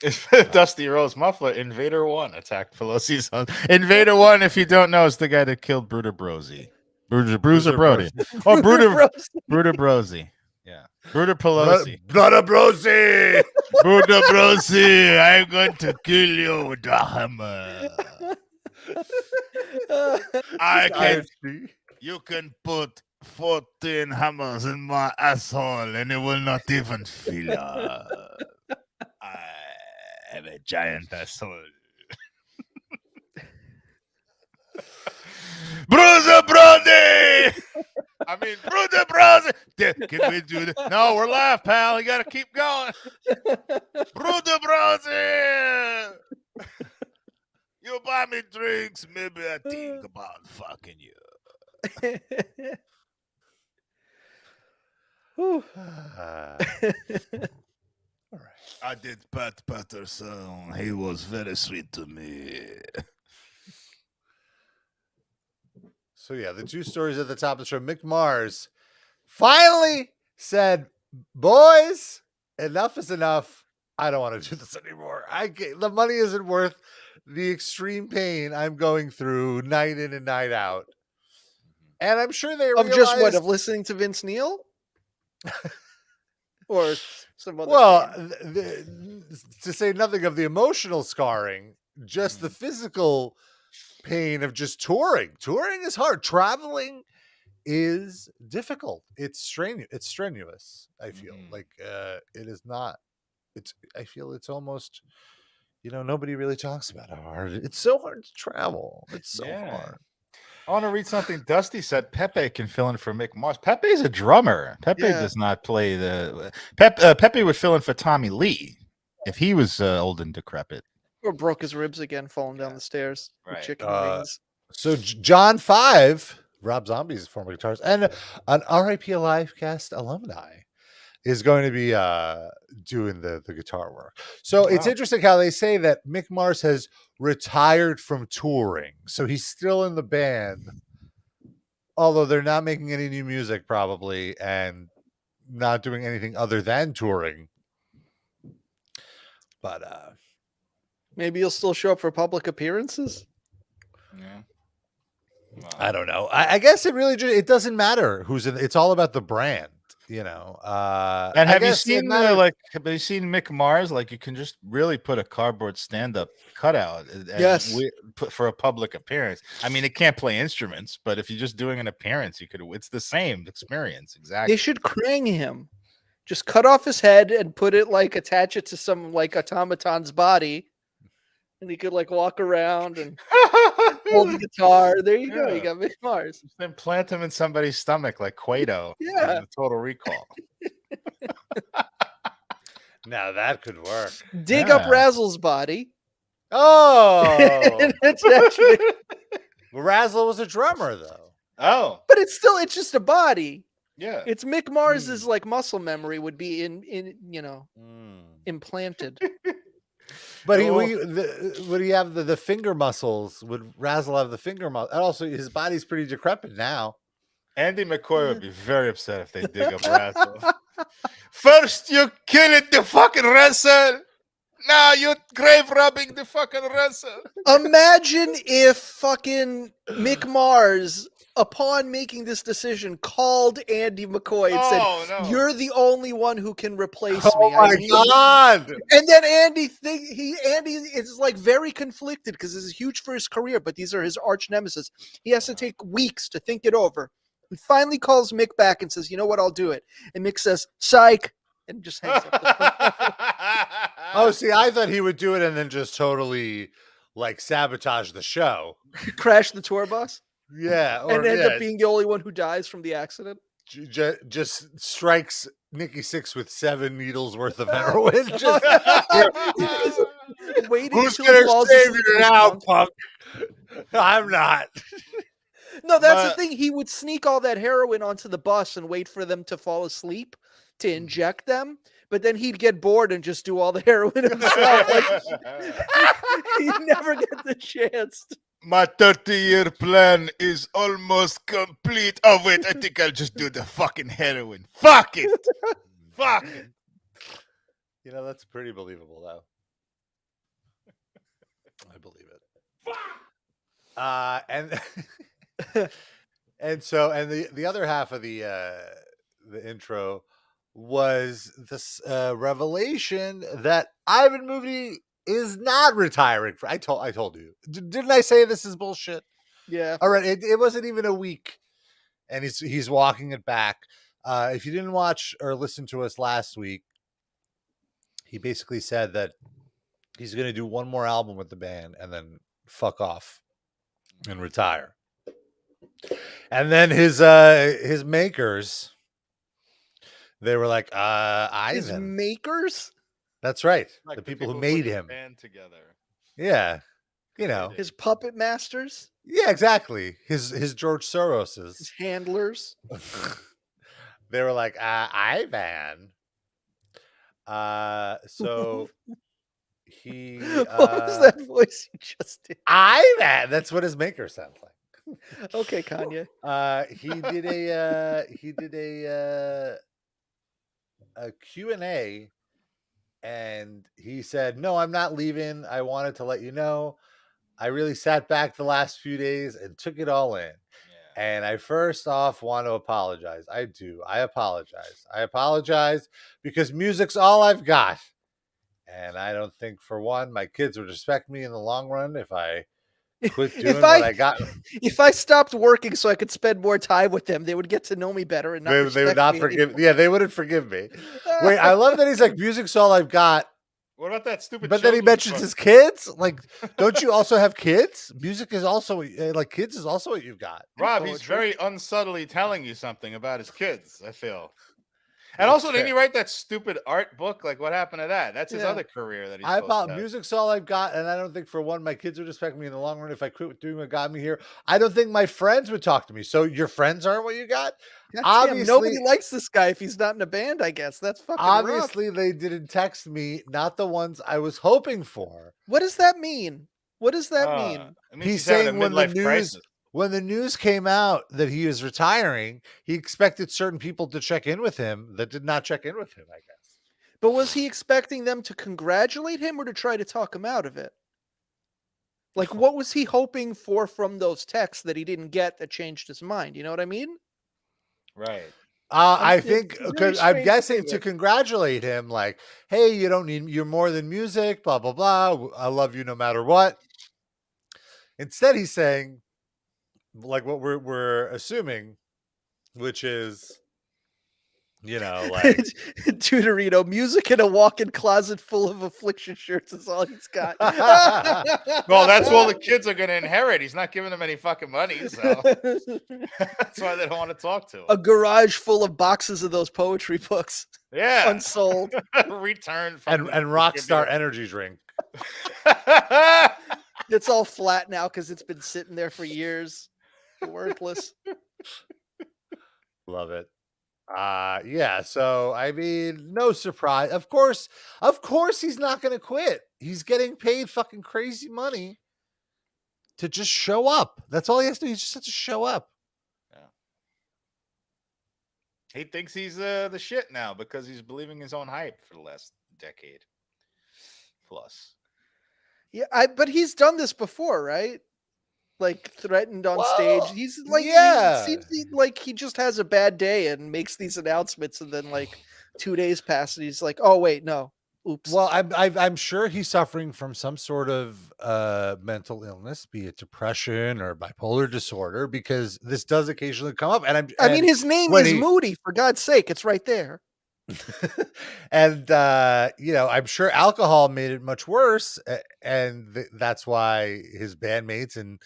Speaker 2: it.
Speaker 3: Dusty Rose Muffler. Invader 1 attacked Pelosi's son. Invader 1, if you don't know, is the guy that killed Bruder Brody. Bruiser Brody. Oh, Bruder Brody. Yeah. Bruder Pelosi.
Speaker 2: Bruder Brody.
Speaker 3: Bruder Brody. I'm going to kill you with a hammer. You can put 14 hammers in my asshole and it will not even feel I have a giant asshole. Bruiser Brody! Bruiser Brody! Can we do that? No, we're live, pal. You got to keep going. Bruiser Brody! You buy me drinks, maybe I think about fucking you.
Speaker 2: All right.
Speaker 3: I did Pat Patterson. He was very sweet to me.
Speaker 2: So yeah, the two stories at the top of the show. Mick Mars finally said, "Boys, enough is enough. I don't want to do this anymore. The money isn't worth the extreme pain I'm going through night in and night out." And I'm sure they realized
Speaker 4: of listening to Vince Neil, or some other.
Speaker 2: Well, to say nothing of the emotional scarring, just the physical pain of just touring. Touring is hard. Traveling is difficult. It's strenuous. I feel like it is not. I feel it's almost. Nobody really talks about how hard it's so hard to travel. It's so hard.
Speaker 3: I want to read something Dusty said. Pepe can fill in for Mick Mars. Pepe's a drummer. Pepe does not play the... Pepe would fill in for Tommy Lee if he was old and decrepit.
Speaker 4: Or broke his ribs again falling down the stairs with chicken wings.
Speaker 2: So John 5, Rob Zombie's former guitarist, and an RIP Livecast alumni is going to be doing the guitar work. So it's interesting how they say that Mick Mars has retired from touring. So he's still in the band, although they're not making any new music probably and not doing anything other than touring. But
Speaker 4: maybe he'll still show up for public appearances.
Speaker 3: Yeah.
Speaker 2: Wow. I don't know. I guess it doesn't matter who's in. It's all about the brand. And
Speaker 3: have you seen Mick Mars? Like, you can just really put a cardboard stand-up cutout for a public appearance. I mean, it can't play instruments, but if you're just doing an appearance, it's the same experience. Exactly.
Speaker 4: They should Krang him. Just cut off his head and put it attach it to some automaton's body, and he could walk around and hold the guitar. There you go. You got Mick Mars.
Speaker 3: Then plant him in somebody's stomach like Quato.
Speaker 4: Yeah.
Speaker 3: Total Recall.
Speaker 2: Now that could work.
Speaker 4: Dig up Razzle's body.
Speaker 2: Oh. Razzle was a drummer though.
Speaker 3: Oh.
Speaker 4: But it's just a body.
Speaker 3: Yeah.
Speaker 4: It's Mick Mars's muscle memory would be implanted.
Speaker 2: But would he have the finger muscles? Would Razzle have the finger muscles? And also, his body's pretty decrepit now.
Speaker 3: Andy McCoy would be very upset if they dig up Razzle. First, you kill the fucking wrestler. Now you grave robbing the fucking wrestler.
Speaker 4: Imagine if fucking Mick Mars, upon making this decision, called Andy McCoy and said, "You're the only one who can replace me."
Speaker 2: Oh my God!
Speaker 4: And then Andy is very conflicted because this is huge for his career, but these are his arch nemesis. He has to take weeks to think it over. He finally calls Mick back and says, "You know what? I'll do it." And Mick says, "Psych," and just hangs up.
Speaker 2: Oh, see, I thought he would do it and then just totally sabotage the show,
Speaker 4: crash the tour bus.
Speaker 2: Yeah,
Speaker 4: and end up being the only one who dies from the accident.
Speaker 2: Just strikes Nikki Sixx with 7 needles worth of heroin. Who's gonna save you now, punk? I'm not.
Speaker 4: No, that's the thing. He would sneak all that heroin onto the bus and wait for them to fall asleep to inject them. But then he'd get bored and just do all the heroin himself. He'd never get the chance.
Speaker 3: My 30-year plan is almost complete. Oh, wait, I think I'll just do the fucking heroin. Fuck it. Fuck it.
Speaker 2: That's pretty believable, though. I believe it. And the other half of the intro was this revelation that Ivan Moody is not retiring. I told you. Didn't I say this is bullshit?
Speaker 4: Yeah.
Speaker 2: All right. It wasn't even a week, and he's walking it back. If you didn't watch or listen to us last week, he basically said that he's going to do one more album with the band and then fuck off and retire. And then his makers, they were like, Ivan.
Speaker 4: His makers?
Speaker 2: That's right. The people who made him.
Speaker 3: Band together.
Speaker 2: Yeah.
Speaker 4: His puppet masters?
Speaker 2: Yeah, exactly. His George Soros's.
Speaker 4: His handlers.
Speaker 2: They were like, Ivan. So he
Speaker 4: what was that voice you just did?
Speaker 2: Ivan. That's what his maker sounds like.
Speaker 4: Okay, Kanye.
Speaker 2: He did a Q&A, and he said, "No, I'm not leaving. I wanted to let you know. I really sat back the last few days and took it all in. And I first off want to apologize. I do. I apologize. I apologize because music's all I've got. And I don't think for one, my kids would respect me in the long run if I quit doing what I got.
Speaker 4: If I stopped working so I could spend more time with them, they would get to know me better and not
Speaker 2: they would not forgive. Yeah, they wouldn't forgive me. Wait, I love that he's like, music's all I've got.
Speaker 3: What about that stupid?
Speaker 2: But then he mentions his kids. Like, don't you also have kids? Music is also like kids is also what you've got.
Speaker 3: Rob, he's very unsubtly telling you something about his kids, I feel. And also, didn't he write that stupid art book? Like, what happened to that? That's his other career that he's
Speaker 2: music's all I've got, and I don't think for one, my kids would respect me in the long run if I quit doing what got me here. I don't think my friends would talk to me. So your friends aren't what you got?
Speaker 4: Obviously, nobody likes this guy if he's not in a band, I guess. That's fucking
Speaker 2: obviously
Speaker 4: rough.
Speaker 2: They didn't text me, not the ones I was hoping for.
Speaker 4: What does that mean? What does that mean?
Speaker 2: He's saying when the news came out that he was retiring, he expected certain people to check in with him that did not check in with him, I guess.
Speaker 4: But was he expecting them to congratulate him or to try to talk him out of it? Like, what was he hoping for from those texts that he didn't get that changed his mind? You know what I mean?
Speaker 3: Right.
Speaker 2: I think because I'm guessing to congratulate him, like, hey, you're more than music, blah, blah, blah. I love you no matter what. Instead, he's saying, like what we're assuming, which is, like
Speaker 4: Tutorino, music in a walk-in closet full of affliction shirts is all he's got.
Speaker 3: Well, that's all the kids are going to inherit. He's not giving them any fucking money, so that's why they don't want to talk to him.
Speaker 4: A garage full of boxes of those poetry books.
Speaker 3: Yeah.
Speaker 4: Unsold.
Speaker 3: Return
Speaker 2: and Rockstar energy drink.
Speaker 4: It's all flat now because it's been sitting there for years. Worthless.
Speaker 2: Love it. Yeah, so I mean, no surprise. Of course he's not going to quit. He's getting paid fucking crazy money to just show up. That's all he has to do. He just has to show up.
Speaker 3: Yeah. He thinks he's the shit now because he's believing his own hype for the last decade plus.
Speaker 4: Yeah, but he's done this before, right? Like threatened on stage. He's like, he seems like he just has a bad day and makes these announcements, and then like 2 days pass, and he's like, "Oh wait, no, oops."
Speaker 2: Well, I'm sure he's suffering from some sort of mental illness, be it depression or bipolar disorder, because this does occasionally come up. And
Speaker 4: I mean, his name is Moody. For God's sake, it's right there.
Speaker 2: And I'm sure alcohol made it much worse, and that's why his bandmates and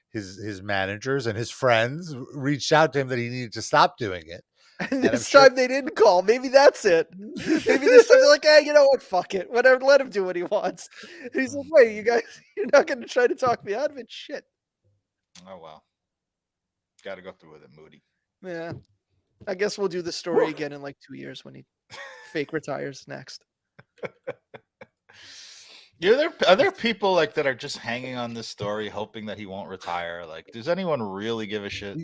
Speaker 2: his managers and his friends reached out to him that he needed to stop doing it.
Speaker 4: And this time they didn't call. Maybe that's it. Maybe this time they're like, "Hey, you know what? Fuck it. Whatever. Let him do what he wants." And he's like, "Wait, you guys, you're not going to try to talk me out of it? Shit."
Speaker 3: Oh well. Got to go through with it, Moody.
Speaker 4: Yeah. I guess we'll do the story again in like 2 years when he fake retires next.
Speaker 3: Are there people like that are just hanging on this story hoping that he won't retire? Like, does anyone really give a shit?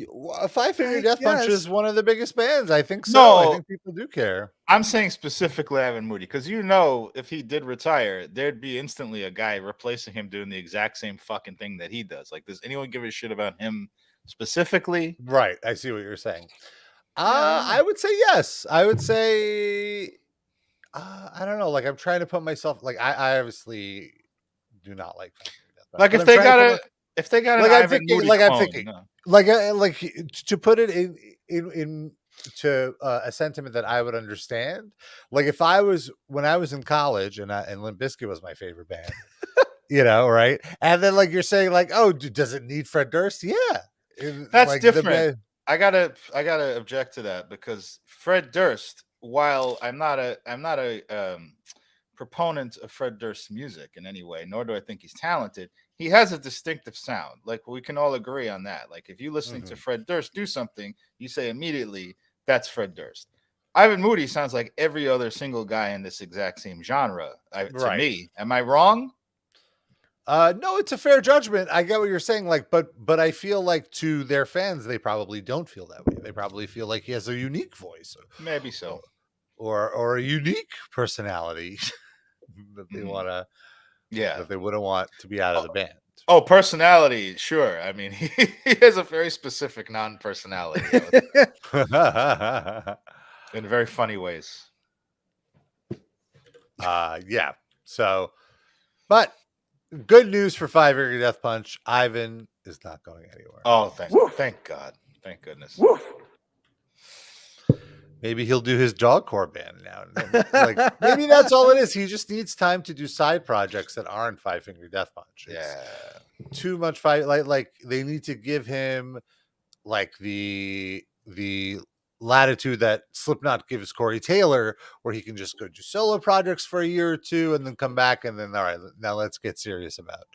Speaker 2: Five Finger Death Punch is one of the biggest bands. I think so.
Speaker 3: No,
Speaker 2: I think people do care.
Speaker 3: I'm saying specifically Ivan Moody, because if he did retire, there'd be instantly a guy replacing him doing the exact same fucking thing that he does. Like, does anyone give a shit about him specifically?
Speaker 2: Right. I see what you're saying. I would say yes. I would say I don't know. Like, I'm trying to put myself, like, I obviously do not like
Speaker 3: like if they got like I'm thinking,
Speaker 2: like to put it in to a sentiment that I would understand. Like, if when I was in college and Limp Bizkit was my favorite band, right? And then like you're saying like, oh, does it need Fred Durst? Yeah,
Speaker 3: that's like, different. I gotta object to that, because Fred Durst, while I'm not a proponent of Fred Durst's music in any way, nor do I think he's talented, he has a distinctive sound. Like, we can all agree on that. Like, if you're listening to Fred Durst do something, you say immediately, that's Fred Durst. Ivan Moody sounds like every other single guy in this exact same genre, to me. Am I wrong?
Speaker 2: No, it's a fair judgment. I get what you're saying. Like, but I feel like to their fans, they probably don't feel that way. They probably feel like he has a unique voice,
Speaker 3: Maybe so,
Speaker 2: or a unique personality that they want to, that they wouldn't want to be out of the band.
Speaker 3: Oh, personality, sure. I mean, he has a very specific non-personality in very funny ways.
Speaker 2: Yeah. So, but good news for Five Finger Death Punch. Ivan is not going anywhere.
Speaker 3: Oh, thank God. Thank goodness.
Speaker 6: Woof.
Speaker 2: Maybe he'll do his dogcore band now. Like, maybe that's all it is. He just needs time to do side projects that aren't Five Finger Death Punch. It's too much fight. Like they need to give him like the latitude that Slipknot gives Corey Taylor, where he can just go do solo projects for a year or two and then come back and then all right, now let's get serious about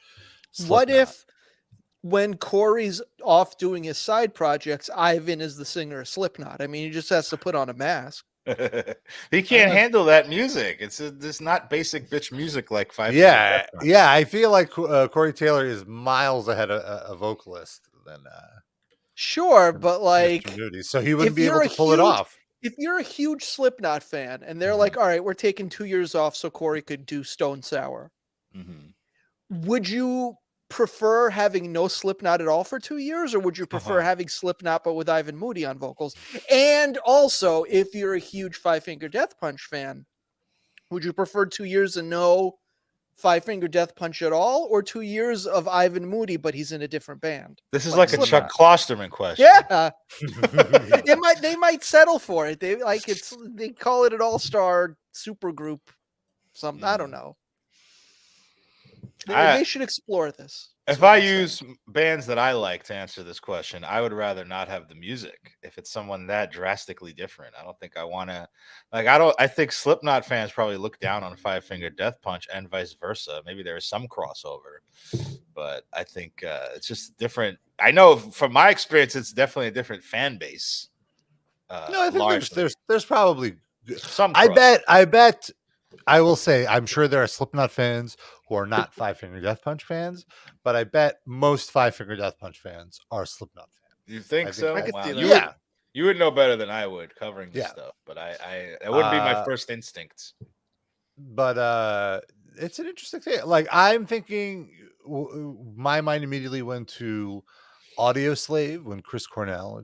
Speaker 2: Slipknot.
Speaker 4: What if when Corey's off doing his side projects, Ivan is the singer of Slipknot? I mean, he just has to put on a mask.
Speaker 3: He can't handle that music. It's not basic bitch music like Five.
Speaker 2: Yeah. I feel like Corey Taylor is miles ahead of a vocalist than
Speaker 4: sure, but like,
Speaker 2: Moody, so he wouldn't be able to pull it off.
Speaker 4: If you're a huge Slipknot fan and they're like, all right, we're taking 2 years off so Corey could do Stone Sour, would you prefer having no Slipknot at all for 2 years, or would you prefer having Slipknot but with Ivan Moody on vocals? And also, if you're a huge Five Finger Death Punch fan, would you prefer 2 years and no Five Finger Death Punch at all, or 2 years of Ivan Moody but he's in a different band?
Speaker 3: This is like a Chuck Klosterman question.
Speaker 4: Yeah. They might settle for it. They call it an all-star super group. Something I don't know. They should explore this.
Speaker 3: If I use bands that I like to answer this question, I would rather not have the music. If it's someone that drastically different, I don't think I want to. I think Slipknot fans probably look down on Five Finger Death Punch and vice versa. Maybe there is some crossover, but I think it's just different. I know from my experience, it's definitely a different fan base.
Speaker 2: No, I think there's probably
Speaker 3: some.
Speaker 2: I bet. I will say, I'm sure there are Slipknot fans who are not Five Finger Death Punch fans, but I bet most Five Finger Death Punch fans are Slipknot fans.
Speaker 3: You think so?
Speaker 4: I could see that.
Speaker 3: You would know better than I would covering this stuff, but that wouldn't be my first instinct.
Speaker 2: But it's an interesting thing. Like, I'm thinking, my mind immediately went to Audio Slave when Chris Cornell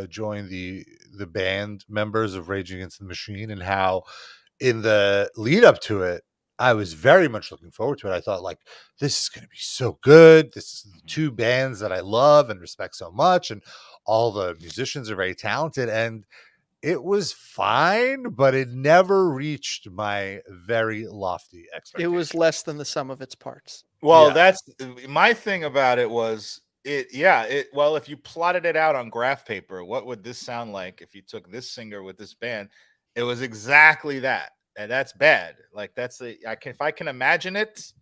Speaker 2: joined the band members of Rage Against the Machine, and how in the lead up to it, I was very much looking forward to it. I thought, like, this is going to be so good. This is two bands that I love and respect so much, and all the musicians are very talented. And it was fine, but it never reached my very lofty expectations.
Speaker 4: It was less than the sum of its parts.
Speaker 3: Well, that's my thing about it was well, if you plotted it out on graph paper, what would this sound like if you took this singer with this band? It was exactly that. And that's bad. Like, if I can imagine it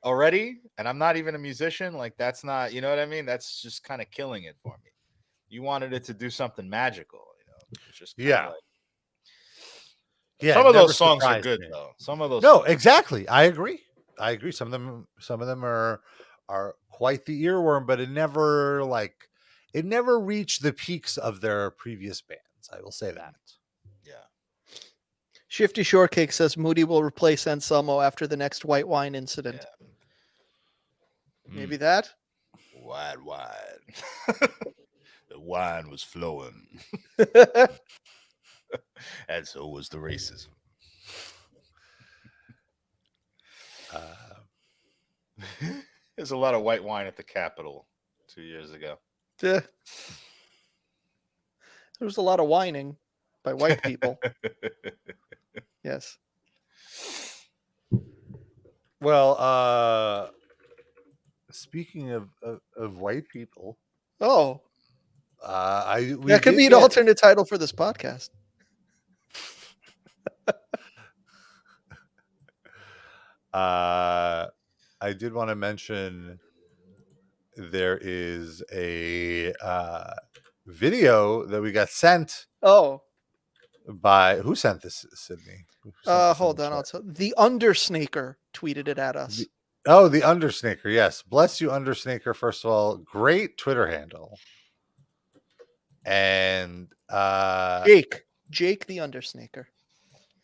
Speaker 3: already, and I'm not even a musician, like, that's not, you know what I mean? That's just kind of killing it for me. You wanted it to do something magical, you know? It's just some of those songs are good though. Some of those songs.
Speaker 2: Exactly. I agree. Some of them are quite the earworm, but it never reached the peaks of their previous bands. I will say that.
Speaker 4: Shifty Shortcake says Moody will replace Anselmo after the next white wine incident.
Speaker 3: Yeah.
Speaker 4: Maybe that?
Speaker 3: White wine. The wine was flowing. And so was the racism. There's a lot of white wine at the Capitol 2 years ago.
Speaker 4: There was a lot of whining by white people. Yes.
Speaker 2: Well, speaking of white people,
Speaker 4: that could be an alternate title for this podcast.
Speaker 2: I did want to mention there is a video that we got sent. By who sent this, Sydney?
Speaker 4: Hold on, the Undersnaker tweeted it at us.
Speaker 2: Oh, the Undersnaker. Yes. Bless you, Undersnaker. First of all, great Twitter handle. And
Speaker 4: Jake the Undersnaker.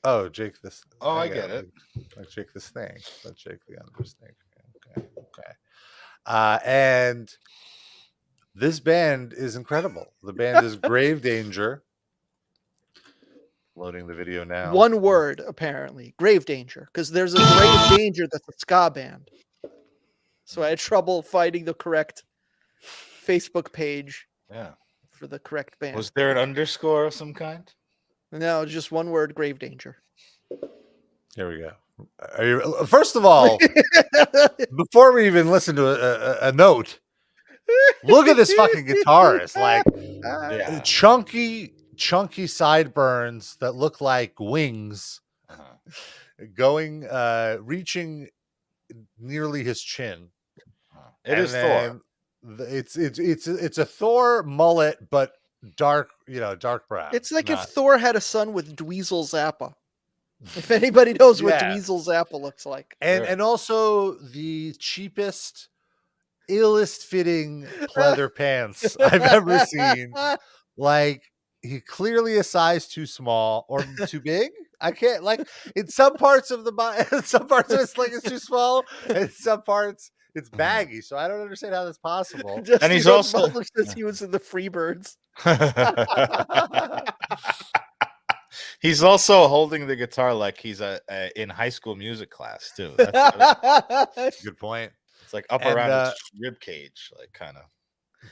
Speaker 2: Oh, Jake this.
Speaker 3: Oh, I get it.
Speaker 2: Like Jake the Snake, but Jake the Undersnaker. Okay. And this band is incredible. The band is Grave Danger. Loading the video now.
Speaker 4: One word, apparently. Grave Danger. Because there's a Grave Danger that's a ska band. So I had trouble finding the correct Facebook page for the correct band.
Speaker 3: Was there an underscore of some kind?
Speaker 4: No, just one word, Grave Danger.
Speaker 2: Here we go. First of all, before we even listen to a note, look at this fucking guitarist. Like chunky sideburns that look like wings going reaching nearly his chin.
Speaker 3: It is Thor.
Speaker 2: It's a Thor mullet, but dark brown.
Speaker 4: It's like if Thor had a son with Dweezil Zappa. If anybody knows what Dweezil Zappa looks like.
Speaker 2: And also the cheapest, illest fitting pleather pants I've ever seen. Like, he clearly a size too small or too big. I can't, like, in some parts of the body, some parts of it's like it's too small, and some parts it's baggy. So I don't understand how that's possible.
Speaker 4: And he's also says he was in the Freebirds.
Speaker 3: He's also holding the guitar like he's in high school music class too. That's
Speaker 2: good point.
Speaker 3: It's like up around his rib cage, like kind of.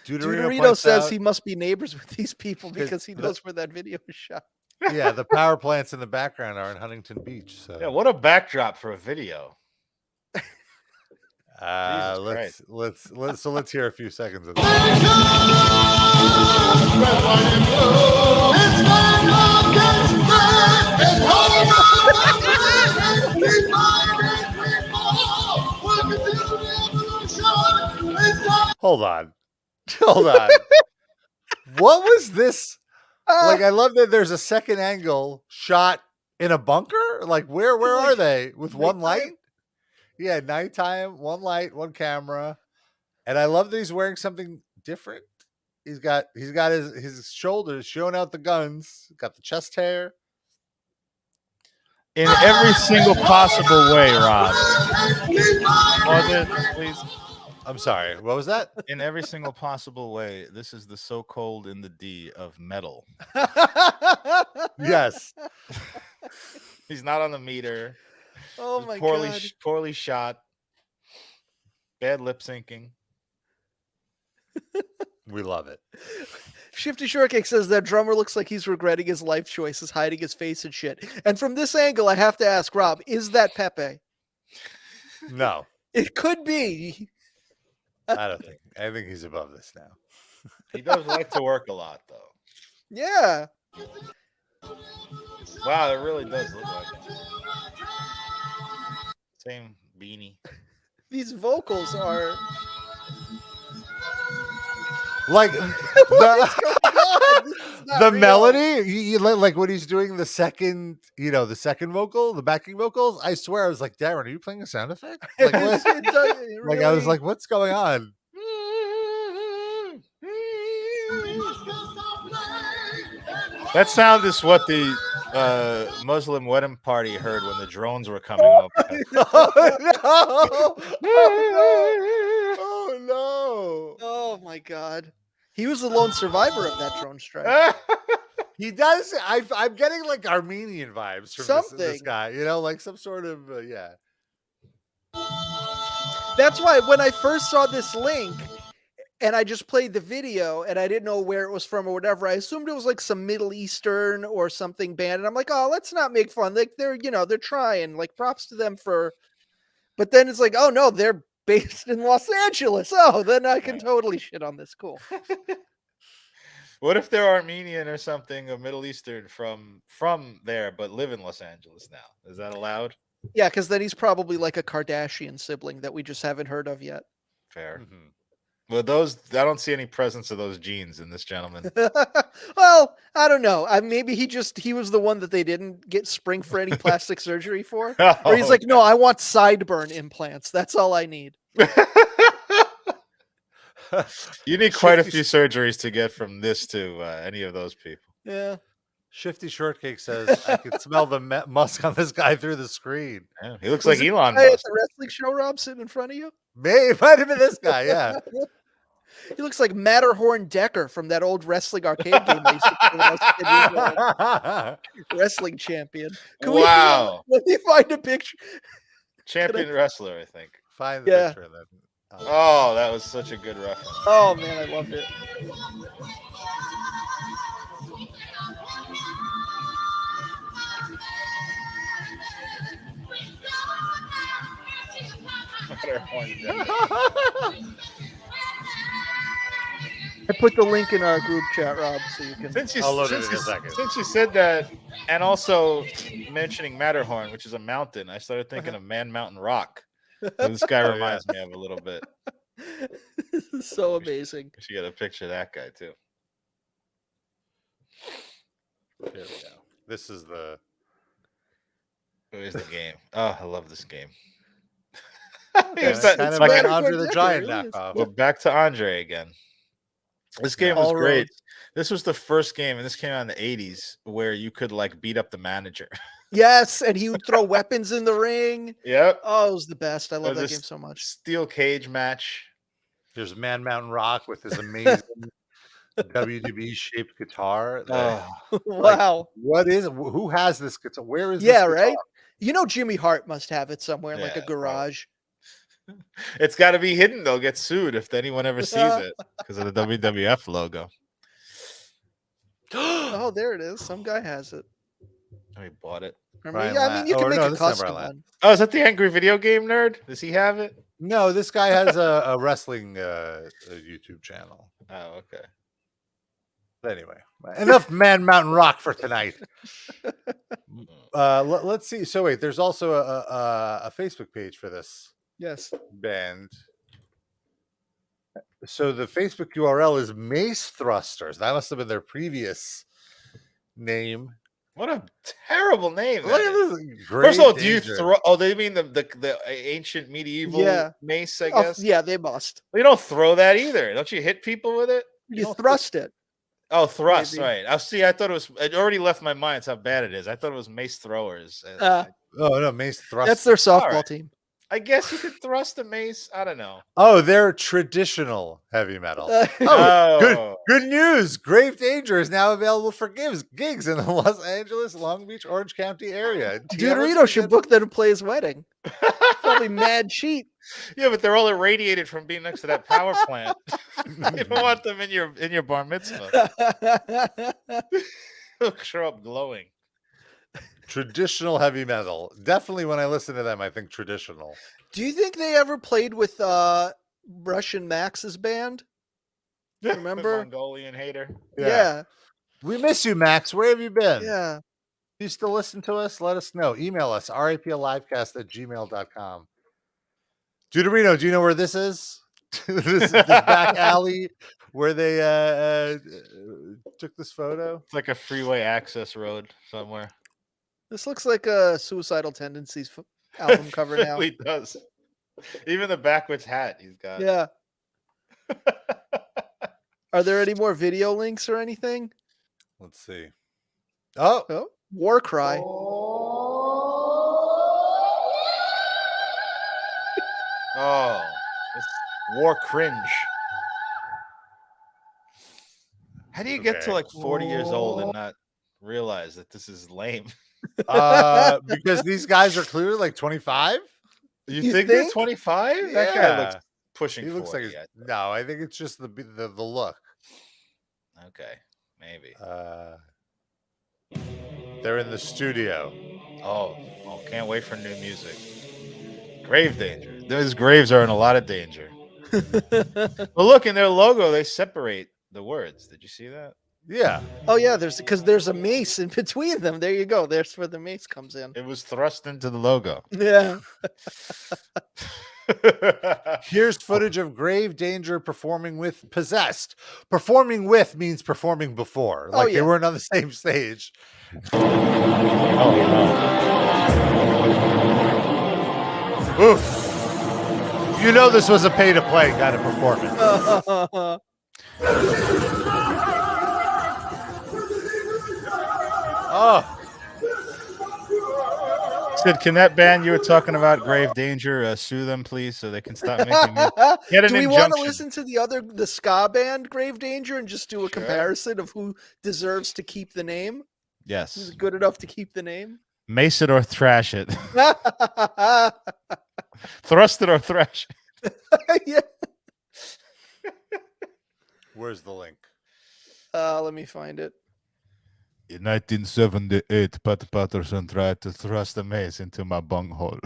Speaker 4: Deuterino says he must be neighbors with these people because he knows where that video is shot.
Speaker 2: Yeah, the power plants in the background are in Huntington Beach. So
Speaker 3: yeah, what a backdrop for a video.
Speaker 2: Let's hear a few seconds of Hold on. What was this? Like, I love that there's a second angle shot in a bunker. Like, where are they? With one light? Yeah, nighttime, one light, one camera. And I love that he's wearing something different. He's got his shoulders showing out the guns, got the chest hair.
Speaker 3: In every single possible way, Rob. Pause it, please.
Speaker 2: I'm sorry, what was that?
Speaker 3: In every single possible way, this is the so cold in the D of metal.
Speaker 2: Yes.
Speaker 3: He's not on the meter.
Speaker 4: Oh my god.
Speaker 3: Poorly shot. Bad lip syncing.
Speaker 2: We love it.
Speaker 4: Shifty Shortcake says that drummer looks like he's regretting his life choices, hiding his face and shit. And from this angle, I have to ask Rob, is that Pepe?
Speaker 2: No.
Speaker 4: It could be.
Speaker 2: I think he's above this now.
Speaker 3: He does like to work a lot, though.
Speaker 4: Yeah.
Speaker 3: Wow, it really does look like it. Same beanie.
Speaker 4: These vocals are
Speaker 2: like the melody. Like when he's doing the second, the second vocal, the backing vocals. I swear, I was like, Darren, are you playing a sound effect? Like, like I was like, what's going on?
Speaker 3: That sound is what the Muslim wedding party heard when the drones were coming over.
Speaker 2: Oh no!
Speaker 4: Oh my god! He was the lone survivor of that drone strike.
Speaker 2: He does. I'm getting like Armenian vibes from this guy. Like some sort of yeah.
Speaker 4: That's why when I first saw this link. And I just played the video and I didn't know where it was from or whatever. I assumed it was like some Middle Eastern or something band. And I'm like, oh, let's not make fun. Like they're trying, like props to them but then it's like, oh no, they're based in Los Angeles. Oh, then I can totally shit on this. Cool.
Speaker 3: What if they're Armenian or something, or Middle Eastern from there, but live in Los Angeles now? Is that allowed?
Speaker 4: Yeah, because then he's probably like a Kardashian sibling that we just haven't heard of yet.
Speaker 3: Fair.
Speaker 2: Mm-hmm.
Speaker 3: Well, those I don't see any presence of those genes in this gentleman.
Speaker 4: Well, I don't know. Maybe he was the one that they didn't get spring for any plastic surgery for. Or he's like, no, I want sideburn implants. That's all I need.
Speaker 3: You need quite a few surgeries to get from this to any of those people.
Speaker 4: Yeah.
Speaker 2: Shifty Shortcake says, I can smell the musk on this guy through the screen.
Speaker 3: Yeah, he looks like Elon
Speaker 4: Musk.
Speaker 3: Musk.
Speaker 4: At the wrestling show, Rob, sitting in front of you?
Speaker 2: It might have been this guy, yeah.
Speaker 4: He looks like Matterhorn Decker from that old wrestling arcade game I used to play when I was 10 years old. Wrestling champion.
Speaker 3: Wow.
Speaker 4: Let me find a picture.
Speaker 3: Champion wrestler, I think.
Speaker 2: Find the picture of that.
Speaker 3: Oh, that was such a good reference.
Speaker 4: Oh, man, I loved it. I put the link in our group chat, Rob, so you can.
Speaker 2: I'll load it in a second.
Speaker 3: Since you said that, and also mentioning Matterhorn, which is a mountain, I started thinking of Man Mountain Rock. This guy reminds me of a little bit.
Speaker 4: This is so amazing.
Speaker 3: You got a picture of that guy too.
Speaker 2: There we go. This is the.
Speaker 3: Where's the game? Oh, I love this game.
Speaker 2: It's kind of like an Andre the Giant knockoff.
Speaker 3: Well, back to Andre again. This game was great. This was the first game, and this came out in the 80s, where you could like beat up the manager.
Speaker 4: Yes, and he would throw weapons in the ring.
Speaker 3: Yep.
Speaker 4: Oh, it was the best. I love that game so much.
Speaker 3: Steel cage match.
Speaker 2: There's Man Mountain Rock with his amazing WWE shaped guitar.
Speaker 4: Wow.
Speaker 2: Who has this guitar? Where is this
Speaker 4: guitar?
Speaker 2: Right?
Speaker 4: You know Jimmy Hart must have it somewhere in like a garage.
Speaker 3: It's got to be hidden. They'll get sued if anyone ever sees it because of the WWF logo.
Speaker 4: Oh, there it is. Some guy has it.
Speaker 3: Oh, he bought it.
Speaker 4: Yeah, I mean, you can make a custom one.
Speaker 3: Oh, is that the Angry Video Game Nerd? Does he have it?
Speaker 2: No, this guy has a wrestling YouTube channel.
Speaker 3: Oh, okay.
Speaker 2: Anyway, enough Man Mountain Rock for tonight. Let's see. So wait, there's also a Facebook page for this.
Speaker 4: Yes.
Speaker 2: Band. So the Facebook URL is Mace Thrusters. That must have been their previous name.
Speaker 3: What a terrible name!
Speaker 2: Look at this.
Speaker 3: First of all, do you throw? Oh, they mean the ancient medieval mace? I guess.
Speaker 4: Yeah, they must.
Speaker 3: You don't throw that either. Don't you hit people with it?
Speaker 4: You thrust it.
Speaker 3: Oh, thrust, maybe. Right. See, I thought it was. It already left my mind. It's how bad it is. I thought it was mace throwers.
Speaker 2: Oh no, Mace Thrusters.
Speaker 4: That's their softball team.
Speaker 3: I guess you could thrust a mace. I don't know.
Speaker 2: Oh, they're traditional heavy metal. Good news. Grave Danger is now available for gigs in the Los Angeles, Long Beach, Orange County area.
Speaker 4: Deuterino should book them to play his wedding. Probably mad cheap.
Speaker 3: Yeah, but they're all irradiated from being next to that power plant. You don't want them in your bar mitzvah. They'll show up glowing.
Speaker 2: Traditional heavy metal. Definitely when I listen to them, I think traditional.
Speaker 4: Do you think they ever played with Russian Max's band? Remember?
Speaker 3: The Mongolian hater.
Speaker 2: Yeah. We miss you, Max. Where have you been?
Speaker 4: Yeah.
Speaker 2: Do you still listen to us? Let us know. Email us, raplivecast@gmail.com. Deuterino, do you know where this is? this back alley where they took this photo?
Speaker 3: It's like a freeway access road somewhere.
Speaker 4: This looks like a Suicidal Tendencies album cover now.
Speaker 3: It really does. Even the backwards hat he's got.
Speaker 4: Yeah. Are there any more video links or anything?
Speaker 2: Let's see. Oh.
Speaker 4: War Cry.
Speaker 3: Oh, it's war cringe. How do you get to like 40 years old and not realize that this is lame?
Speaker 2: Because these guys are clearly like 25.
Speaker 3: You think they're 25?
Speaker 2: Yeah.
Speaker 3: That guy looks pushing.
Speaker 2: He looks
Speaker 3: 40,
Speaker 2: like no. I think it's just the look.
Speaker 3: Okay, maybe.
Speaker 2: They're in the studio.
Speaker 3: Oh, can't wait for new music. Grave danger. Those graves are in a lot of danger. Well, look, in their logo, they separate the words. Did you see that?
Speaker 2: Yeah.
Speaker 4: Oh, yeah. There's a mace in between them. There you go. There's where the mace comes in.
Speaker 3: It was thrust into the logo.
Speaker 4: Yeah.
Speaker 2: Here's footage of Grave Danger performing with Possessed. Performing with means performing before. Like they weren't on the same stage. Oof. You know this was a pay-to-play kind of performance. Oh.
Speaker 3: Sid, can that band you were talking about, Grave Danger, sue them, please, so they can stop making music?
Speaker 4: Do we want to listen to the ska band Grave Danger and just do a comparison of who deserves to keep the name?
Speaker 3: Yes.
Speaker 4: Who's good enough to keep the name?
Speaker 3: Mace it or thrash it. Thrust it or thrash it.
Speaker 4: Yeah.
Speaker 2: Where's the link?
Speaker 4: Let me find it.
Speaker 3: In 1978, Pat Patterson tried to thrust a mace into my bunghole.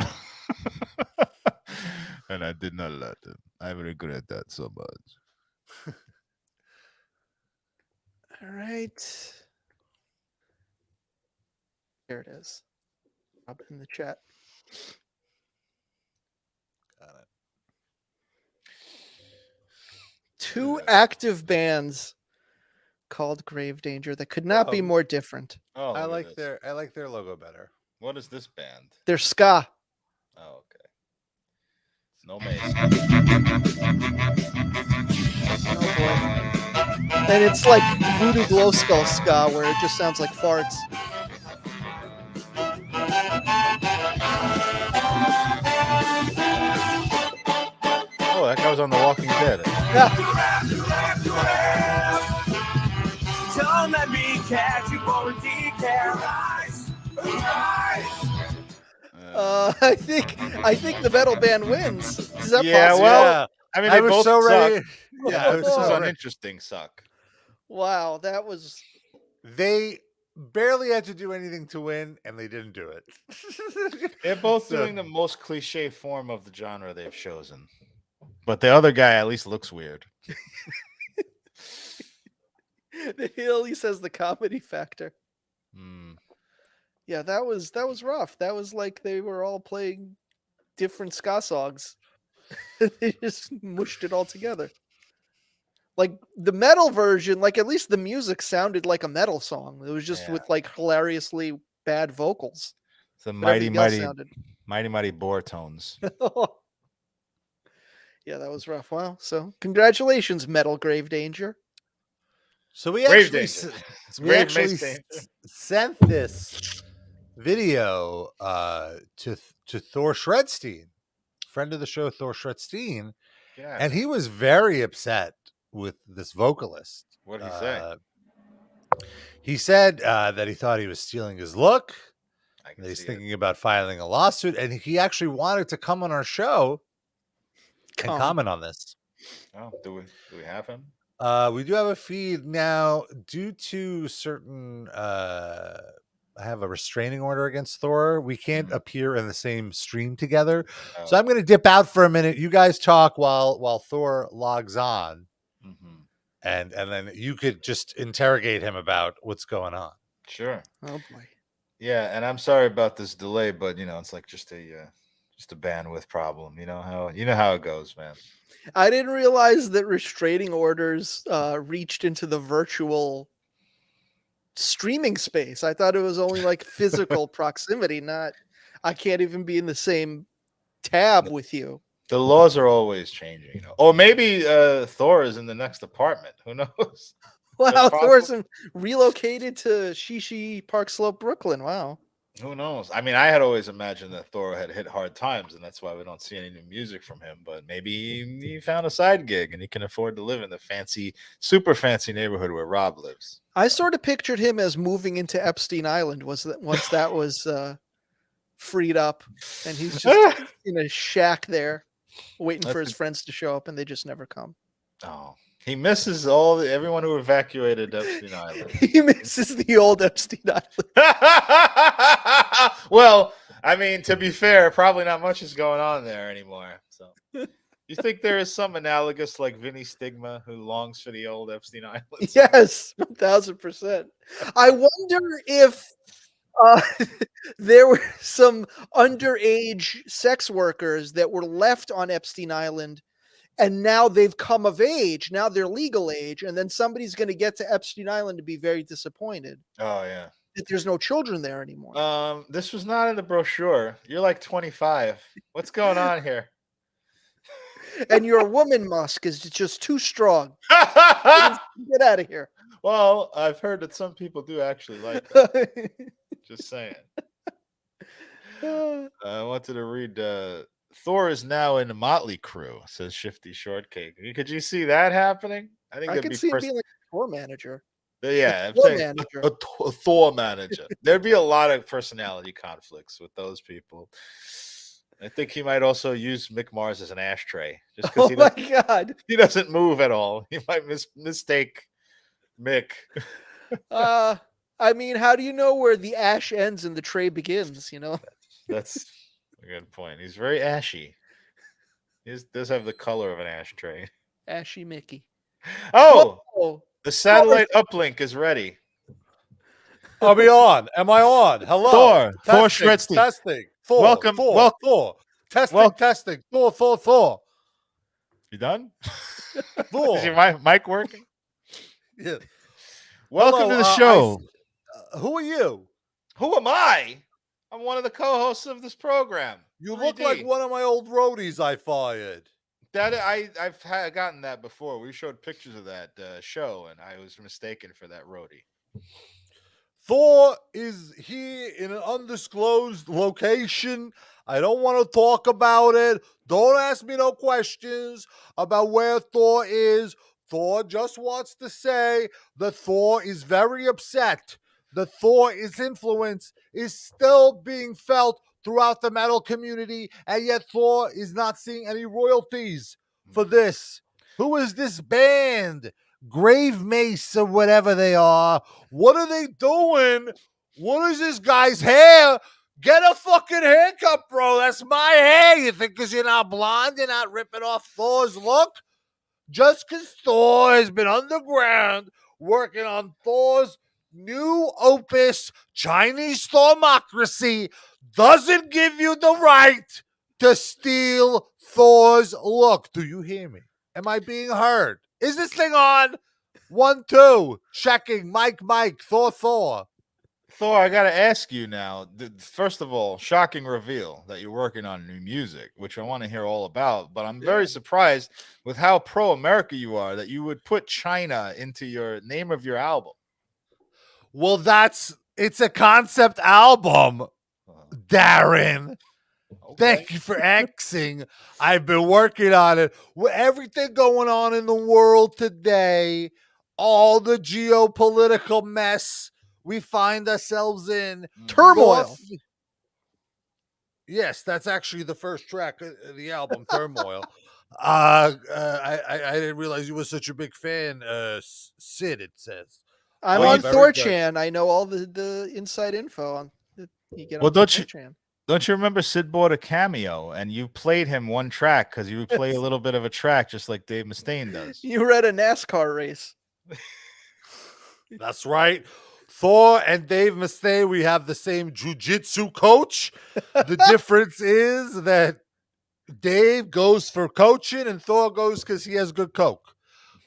Speaker 3: And I did not let him. I regret that so much.
Speaker 4: All right. Here it is. Up in the chat.
Speaker 2: Got it.
Speaker 4: 2 active bands called Grave Danger that could not be more different.
Speaker 3: Oh,
Speaker 2: I like their logo better.
Speaker 3: What is this band?
Speaker 4: They're ska.
Speaker 3: Oh, okay. No mace.
Speaker 4: Oh boy. And it's like Voodoo Glow Skull ska, where it just sounds like farts.
Speaker 3: Oh, that guy was on The Walking Dead.
Speaker 4: Yeah.
Speaker 7: Don't let me catch you for a decal.
Speaker 4: I think the metal band wins. Is that
Speaker 3: Yeah,
Speaker 4: possible?
Speaker 3: well, I mean,
Speaker 2: I
Speaker 3: they
Speaker 2: was
Speaker 3: both
Speaker 2: so
Speaker 3: suck.
Speaker 2: ready.
Speaker 3: Yeah,
Speaker 2: I was
Speaker 3: this
Speaker 2: so
Speaker 3: is
Speaker 2: ready.
Speaker 3: uninteresting suck.
Speaker 4: Wow, that was.
Speaker 2: They barely had to do anything to win, and they didn't do it.
Speaker 3: They're both doing the most cliche form of the genre they've chosen. But the other guy at least looks weird.
Speaker 4: He at least has the comedy factor. Yeah, that was rough. That was like they were all playing different ska songs. They just mushed it all together. Like the metal version, like at least the music sounded like a metal song. It was just with like hilariously bad vocals.
Speaker 3: It's the
Speaker 4: But
Speaker 3: mighty bore tones.
Speaker 4: Yeah, that was rough. Wow. So congratulations, Metal Grave Danger.
Speaker 2: So we
Speaker 3: Grave
Speaker 2: actually sent this video to Thor Shredsteen, friend of the show, Thor Shredsteen, and he was very upset with this vocalist.
Speaker 3: What did he say?
Speaker 2: He said that he thought he was stealing his look. That he's thinking about filing a lawsuit, and he actually wanted to come on our show and comment on this.
Speaker 3: Oh, do we have him?
Speaker 2: We do have a feed now. Due to certain, I have a restraining order against Thor. We can't appear in the same stream together. Oh. So I'm going to dip out for a minute. You guys talk while Thor logs on, and then you could just interrogate him about what's going on.
Speaker 3: Sure.
Speaker 4: Oh boy.
Speaker 3: Yeah, and I'm sorry about this delay, but it's like just a bandwidth problem. You know how it goes, man.
Speaker 4: I didn't realize that restraining orders reached into the virtual streaming space. I thought it was only like physical proximity, not I can't even be in the same tab with you.
Speaker 3: The laws are always changing, Or maybe Thor is in the next apartment. Who knows?
Speaker 4: Wow, Thor's relocated to Shishi Park Slope, Brooklyn. Wow.
Speaker 3: Who knows? I mean, I had always imagined that Thor had hit hard times, and that's why we don't see any new music from him. But maybe he found a side gig, and he can afford to live in the super fancy neighborhood where Rob lives.
Speaker 4: I sort of pictured him as moving into Epstein Island once that was freed up, and he's just in a shack there, waiting for his friends to show up, and they just never come.
Speaker 3: Oh. He misses everyone who evacuated Epstein Island.
Speaker 4: He misses the old Epstein Island.
Speaker 3: Well, I mean, to be fair, probably not much is going on there anymore. So, you think there is some analogous like Vinny Stigma who longs for the old Epstein Island?
Speaker 4: Yes, 1,000%. I wonder if There were some underage sex workers that were left on Epstein Island, and now they've come of age. Now they're legal age, and then somebody's going to get to Epstein Island to be very disappointed
Speaker 3: Oh yeah.
Speaker 4: that there's no children there anymore.
Speaker 3: This was not in the brochure. You're like 25. What's going on here?
Speaker 4: And your woman, Musk, is just too strong. Get out of here.
Speaker 3: Well, I've heard that some people do actually like that. Just saying. I wanted to read Thor is now in Motley Crue, says Shifty Shortcake. Could you see that happening?
Speaker 4: I could see him being like a tour manager.
Speaker 3: Yeah,
Speaker 4: Thor manager.
Speaker 3: A Thor manager. There'd be a lot of personality conflicts with those people. I think he might also use Mick Mars as an ashtray, just because he doesn't move at all. He might mistake Mick.
Speaker 4: I mean, how do you know where the ash ends and the tray begins? You know,
Speaker 3: that's a good point. He's very ashy. He does have the color of an ashtray.
Speaker 4: Ashy Mickey.
Speaker 3: Oh, the satellite uplink is ready.
Speaker 2: Are we on? Am I on? Hello,
Speaker 3: Thor Shredsteen.
Speaker 2: Testing. Thor.
Speaker 3: Welcome.
Speaker 2: Thor. Testing. Thor.
Speaker 3: You done?
Speaker 2: Thor.
Speaker 3: Is your mic working?
Speaker 2: Yeah.
Speaker 3: Welcome to the show.
Speaker 2: Who are you?
Speaker 3: Who am I? I'm one of the co-hosts of this program.
Speaker 2: You look like one of my old roadies I fired.
Speaker 3: That I've gotten that before. We showed pictures of that show, and I was mistaken for that roadie.
Speaker 2: Thor is here in an undisclosed location. I don't want to talk about it. Don't ask me no questions about where Thor is. Thor just wants to say that Thor is very upset. The Thor's influence is still being felt throughout the metal community, and yet Thor is not seeing any royalties for this. Who is this band? Grave Mace or whatever they are. What are they doing? What is this guy's hair? Get a fucking haircut, bro. That's my hair. You think because you're not blonde, you're not ripping off Thor's look? Just because Thor has been underground working on Thor's new opus, Chinese Thormocracy, doesn't give you the right to steal Thor's look. Do you hear me? Am I being heard? Is this thing on? 1, 2. Checking. Mike. Thor.
Speaker 3: Thor, I got to ask you now. First of all, shocking reveal that you're working on new music, which I want to hear all about. But I'm very surprised with how pro-America you are that you would put China into your name of your album.
Speaker 2: Well, it's a concept album, Darren. Okay. Thank you for Xing. I've been working on it. With everything going on in the world today, all the geopolitical mess we find ourselves in.
Speaker 4: Turmoil.
Speaker 2: Yes, that's actually the first track of the album, Turmoil. I didn't realize you were such a big fan, Sid, it says.
Speaker 4: I'm on Thorchan. I know all the inside info on you get on Thorchan.
Speaker 3: Don't you remember Sid bought a cameo and you played him one track because you would play a little bit of a track just like Dave Mustaine does.
Speaker 4: You were at a NASCAR race.
Speaker 2: That's right. Thor and Dave Mustaine, we have the same jiu-jitsu coach. The difference is that Dave goes for coaching and Thor goes because he has good coke.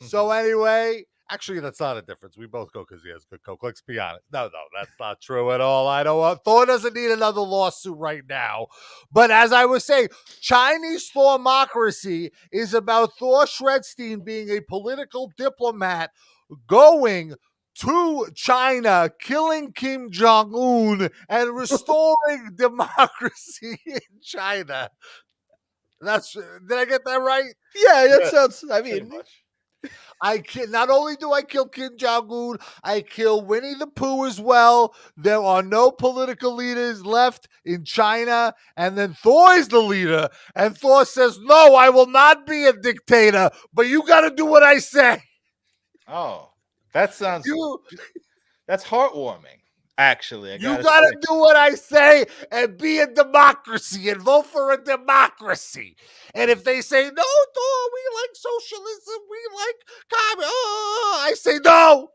Speaker 2: So anyway, actually, that's not a difference. We both go because he has good coke. Let's be honest. No, that's not true at all. I know Thor doesn't need another lawsuit right now. But as I was saying, Chinese Thormocracy is about Thor Shredsteen being a political diplomat going to China, killing Kim Jong-un, and restoring democracy in China. Did I get that right?
Speaker 4: Yeah, that sounds. I mean,
Speaker 2: not only do I kill Kim Jong-un, I kill Winnie the Pooh as well. There are no political leaders left in China, and then Thor is the leader, and Thor says, "No, I will not be a dictator, but you got to do what I say."
Speaker 3: Oh, that sounds. That's heartwarming. Actually,
Speaker 2: you gotta do what I say and be a democracy and vote for a democracy. And if they say no, Thor, we like socialism, we like communism, I say no.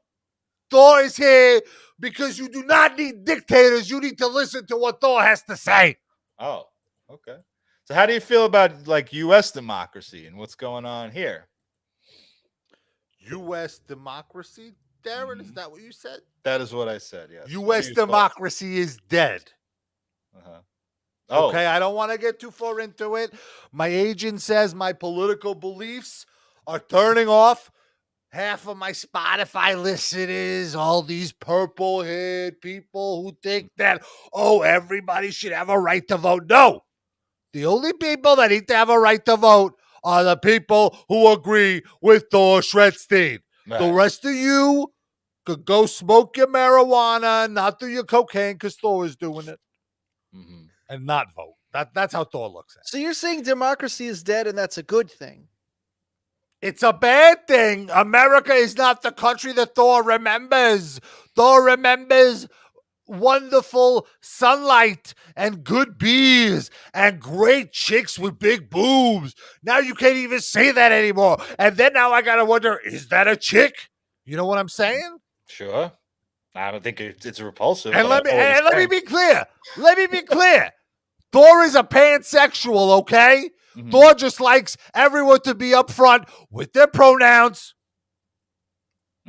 Speaker 2: Thor is here because you do not need dictators. You need to listen to what Thor has to say.
Speaker 3: Oh, okay. So how do you feel about like U.S. democracy and what's going on here?
Speaker 2: U.S. democracy, Darren, is that what you said?
Speaker 3: That is what I said, yes.
Speaker 2: U.S. democracy is dead.
Speaker 3: Uh-huh.
Speaker 2: Okay, I don't want to get too far into it. My agent says my political beliefs are turning off half of my Spotify listeners, all these purple-haired people who think that, everybody should have a right to vote. No. The only people that need to have a right to vote are the people who agree with Thor Shredsteen. Right. The rest of you could go smoke your marijuana, not do your cocaine because Thor is doing it, and not vote. That's how Thor looks at it.
Speaker 4: So you're saying democracy is dead and that's a good thing?
Speaker 2: It's a bad thing. America is not the country that Thor remembers. Thor remembers wonderful sunlight and good bees and great chicks with big boobs. Now you can't even say that anymore. And then now I gotta wonder, is that a chick? You know what I'm saying?
Speaker 3: Sure. I don't think it's repulsive.
Speaker 2: And let me be clear. Let me be clear. Thor is a pansexual, okay? Mm-hmm. Thor just likes everyone to be upfront with their pronouns.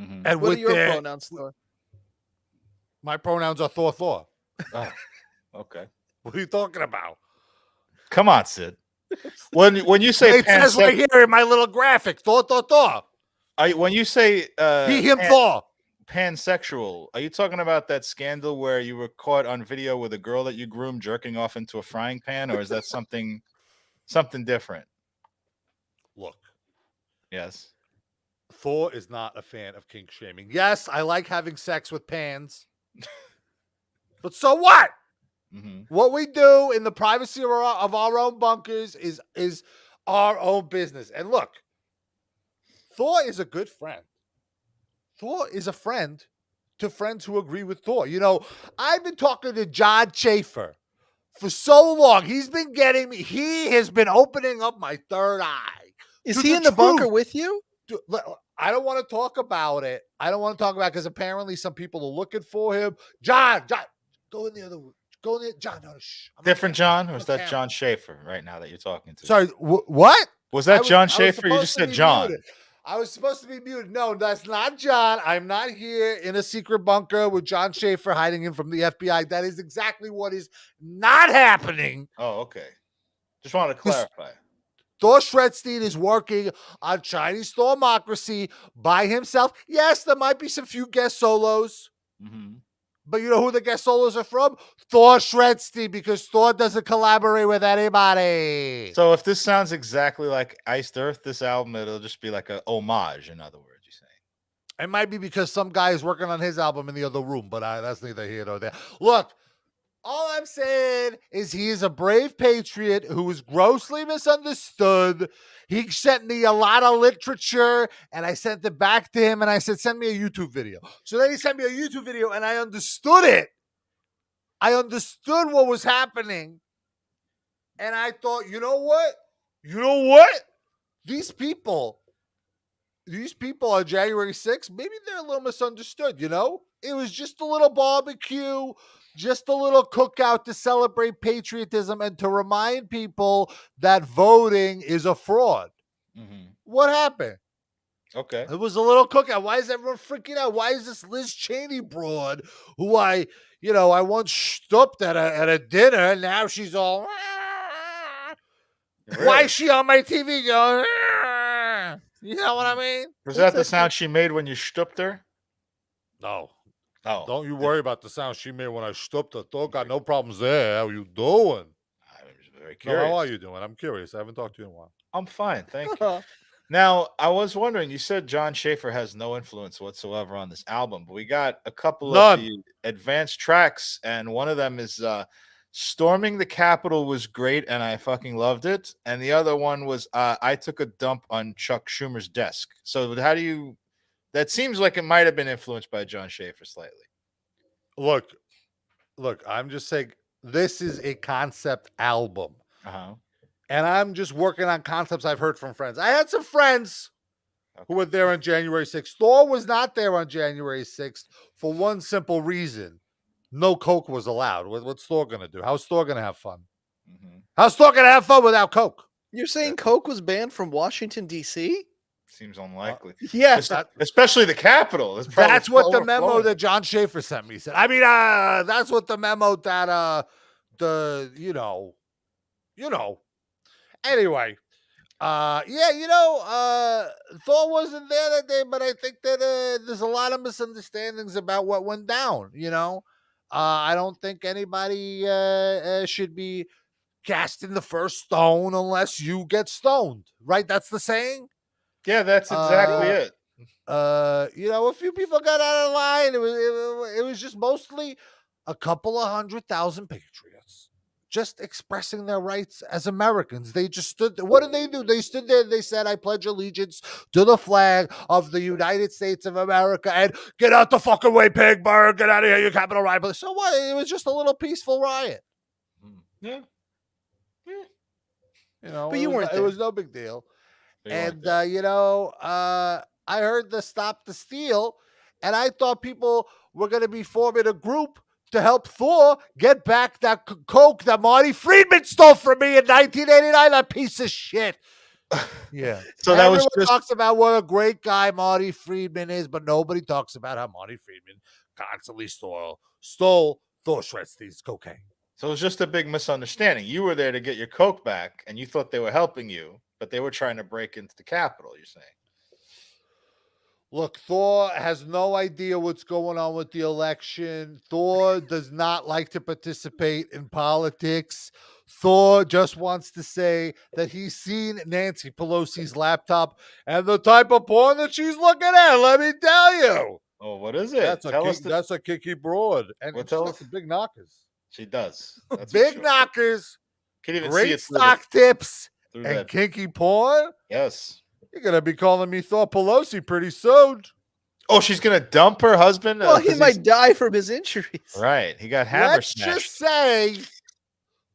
Speaker 4: Mm-hmm. And what are your pronouns, Thor?
Speaker 2: My pronouns are Thor.
Speaker 3: Oh, okay.
Speaker 2: What are you talking about?
Speaker 3: Come on, Sid. When you say
Speaker 2: it says right here in my little graphic, Thor.
Speaker 3: When you say
Speaker 2: he, him, Thor.
Speaker 3: Pansexual, are you talking about that scandal where you were caught on video with a girl that you groomed jerking off into a frying pan, or is that something different?
Speaker 2: Look.
Speaker 3: Yes.
Speaker 2: Thor is not a fan of kink shaming. Yes, I like having sex with pans. But so what? Mm-hmm. What we do in the privacy of our own bunkers is our own business. And look, Thor is a good friend. Thor is a friend to friends who agree with Thor. You know, I've been talking to John Schaefer for so long. He has been opening up my third eye.
Speaker 4: Is he in the bunker with you?
Speaker 2: I don't want to talk about it. Because apparently some people are looking for him. John, go in the other room. Go in there. John, no, shh.
Speaker 3: Different John? Or is that John Schaefer right now that you're talking to?
Speaker 2: Sorry, what?
Speaker 3: Was that John Schaefer? You just said John.
Speaker 2: Muted. I was supposed to be muted. No, that's not John. I'm not here in a secret bunker with John Schaefer hiding him from the FBI. That is exactly what is not happening.
Speaker 3: Oh, okay. Just wanted to clarify.
Speaker 2: Thor Shredsteen is working on Chinese Thormocracy by himself. Yes, there might be some few guest solos. Mm-hmm. But you know who the guest solos are from? Thor Shredsteen, because Thor doesn't collaborate with anybody.
Speaker 3: So if this sounds exactly like Iced Earth, this album, it'll just be like a homage, in other words, you're saying.
Speaker 2: It might be because some guy is working on his album in the other room, but that's neither here nor there. Look, all I'm saying is he is a brave patriot who was grossly misunderstood. He sent me a lot of literature, and I sent it back to him, and I said, send me a YouTube video. So then he sent me a YouTube video, and I understood it. I understood what was happening. And I thought, you know what? These people on January 6th, maybe they're a little misunderstood, you know? It was just a little barbecue, just a little cookout to celebrate patriotism and to remind people that voting is a fraud. Mm-hmm. What happened?
Speaker 3: Okay.
Speaker 2: It was a little cookout. Why is everyone freaking out? Why is this Liz Cheney broad who I once stooped at a dinner, and now she's all... Really? Why is she on my TV going... You know what I mean?
Speaker 3: Was that the sound she made when you stooped her?
Speaker 2: No.
Speaker 3: Oh.
Speaker 2: Don't you worry about the sound she made when I stooped her. Thor got no problems there. How you doing?
Speaker 3: I'm very curious.
Speaker 2: No, how are you doing? I'm curious. I haven't talked to you in a while.
Speaker 3: I'm fine. Thank you. Now, I was wondering, you said John Schaefer has no influence whatsoever on this album, but we got a couple of the advanced tracks, and one of them is Storming the Capitol was great, and I fucking loved it. And the other one was I Took a Dump on Chuck Schumer's Desk. So how do you... That seems like it might have been influenced by John Schaefer slightly.
Speaker 2: Look, I'm just saying this is a concept album.
Speaker 3: Uh-huh.
Speaker 2: And I'm just working on concepts I've heard from friends. I had some friends who were there on January 6th. Thor was not there on January 6th for one simple reason. No Coke was allowed. What's Thor going to do? How's Thor going to have fun? Mm-hmm. How's Thor going to have fun without Coke?
Speaker 4: You're saying Coke was banned from Washington, D.C.?
Speaker 3: Seems unlikely.
Speaker 4: Yes.
Speaker 3: Especially the Capitol.
Speaker 2: That's what the memo that John Schaefer sent me said. I mean, that's what the memo that, Anyway. Thor wasn't there that day, but I think that there's a lot of misunderstandings about what went down, I don't think anybody should be casting the first stone unless you get stoned, right? That's the saying?
Speaker 3: Yeah, that's exactly it.
Speaker 2: A few people got out of line. It was just mostly a couple of 100,000 patriots just expressing their rights as Americans. They just stood. What did they do? They stood there and they said, "I pledge allegiance to the flag of the United States of America," and "Get out the fucking way, Pittsburgh! Get out of here, you Capitol riot." So what? It was just a little peaceful riot.
Speaker 3: Yeah.
Speaker 4: But you weren't there.
Speaker 2: It was no big deal. And I heard the Stop the Steal, and I thought people were going to be forming a group to help Thor get back that Coke that Marty Friedman stole from me in 1989. That piece of shit. Yeah.
Speaker 3: So that was just
Speaker 2: talks about what a great guy Marty Friedman is, but nobody talks about how Marty Friedman constantly stole Thor Shredsteen's cocaine.
Speaker 3: So it was just a big misunderstanding. You were there to get your Coke back, and you thought they were helping you, but they were trying to break into the Capitol, you're saying.
Speaker 2: Look, Thor has no idea what's going on with the election. Thor does not like to participate in politics. Thor just wants to say that he's seen Nancy Pelosi's laptop and the type of porn that she's looking at. Let me tell you.
Speaker 3: Oh, what is it?
Speaker 2: That's a Kiki Broad. And she's got some big knockers.
Speaker 3: She does. That's
Speaker 2: big knockers.
Speaker 3: Can't even
Speaker 2: great
Speaker 3: see it
Speaker 2: stock tips and
Speaker 3: that.
Speaker 2: kinky porn.
Speaker 3: Yes.
Speaker 2: You're going to be calling me Thor Pelosi pretty soon.
Speaker 3: Oh, she's going to dump her husband?
Speaker 4: Well, he might die from his injuries.
Speaker 3: Right. He got hammer smashed.
Speaker 2: Let's just say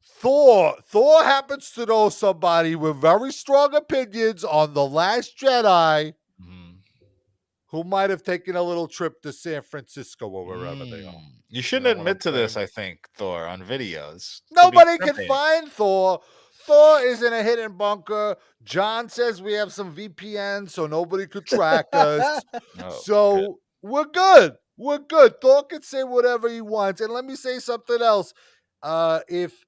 Speaker 2: Thor happens to know somebody with very strong opinions on The Last Jedi who might have taken a little trip to San Francisco or wherever they are.
Speaker 3: You shouldn't admit to this, I think, Thor, on videos.
Speaker 2: Nobody can find Thor. Thor is in a hidden bunker. John says we have some VPN so nobody could track us. We're good. We're good. Thor can say whatever he wants. And let me say something else. If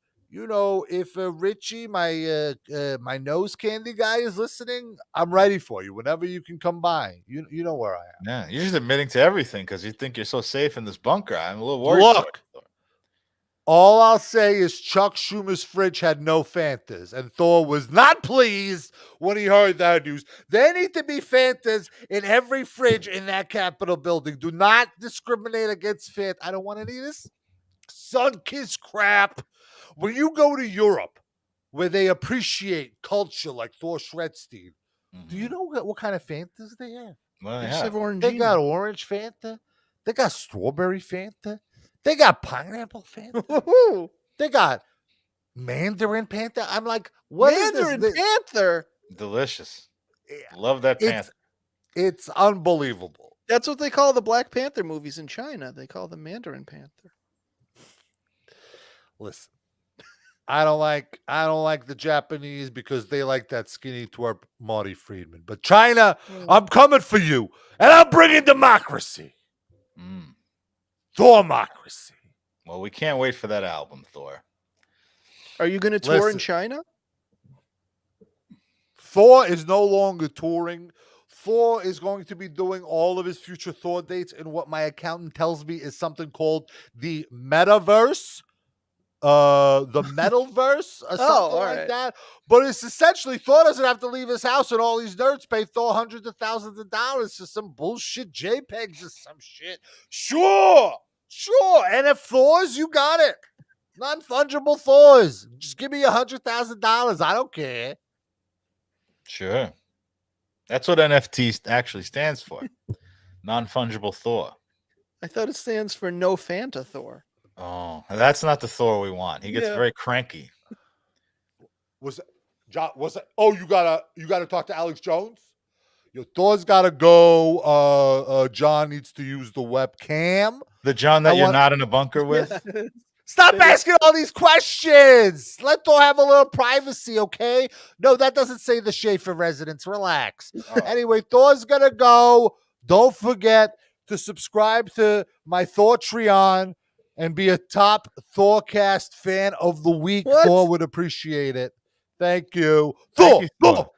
Speaker 2: Richie, my nose candy guy, is listening, I'm ready for you. Whenever you can come by, you know where I am.
Speaker 3: Yeah, you're just admitting to everything because you think you're so safe in this bunker. I'm a little worried.
Speaker 2: Look, all I'll say is Chuck Schumer's fridge had no Fantas, and Thor was not pleased when he heard that news. There need to be Fantas in every fridge in that Capitol building. Do not discriminate against Fanta. I don't want any of this sun-kissed crap. When you go to Europe, where they appreciate culture like Thor Shredsteen, do you know what kind of Fantas they have?
Speaker 3: Well,
Speaker 2: they got orange Fanta. They got strawberry Fanta. They got pineapple Fanta. They got Mandarin Panther. I'm like, what
Speaker 4: Mandarin
Speaker 2: is this?
Speaker 4: Panther?
Speaker 3: Delicious. Love that Panther.
Speaker 2: It's unbelievable.
Speaker 4: That's what they call the Black Panther movies in China. They call them Mandarin Panther.
Speaker 2: Listen, I don't like the Japanese because they like that skinny twerp Marty Friedman. But China, I'm coming for you, and I'm bringing democracy. Thormocracy.
Speaker 3: Well, we can't wait for that album, Thor.
Speaker 4: Are you going to tour in China?
Speaker 2: Thor is no longer touring. Thor is going to be doing all of his future Thor dates in what my accountant tells me is something called the metaverse. The metalverse or something like that. But it's essentially Thor doesn't have to leave his house and all these nerds pay Thor hundreds of thousands of dollars for some bullshit JPEGs or some shit. Sure. And if Thors, you got it. Non-fungible Thors. Just give me $100,000. I don't care.
Speaker 3: Sure. That's what NFT actually stands for. Non-fungible Thor.
Speaker 4: I thought it stands for No Fanta Thor.
Speaker 3: Oh, that's not the Thor we want. He gets very cranky.
Speaker 2: Oh, you gotta talk to Alex Jones? Yo, Thor's gotta go. John needs to use the webcam.
Speaker 3: The John that you're not in a bunker with.
Speaker 2: Stop asking all these questions. Let Thor have a little privacy, okay? No, that doesn't say the Schaefer residence. Relax.
Speaker 3: Oh.
Speaker 2: Anyway, Thor's gonna go. Don't forget to subscribe to my Thortreon and be a top Thorcast fan of the week.
Speaker 4: What?
Speaker 2: Thor would appreciate it. Thank you.
Speaker 3: Thank you, Thor.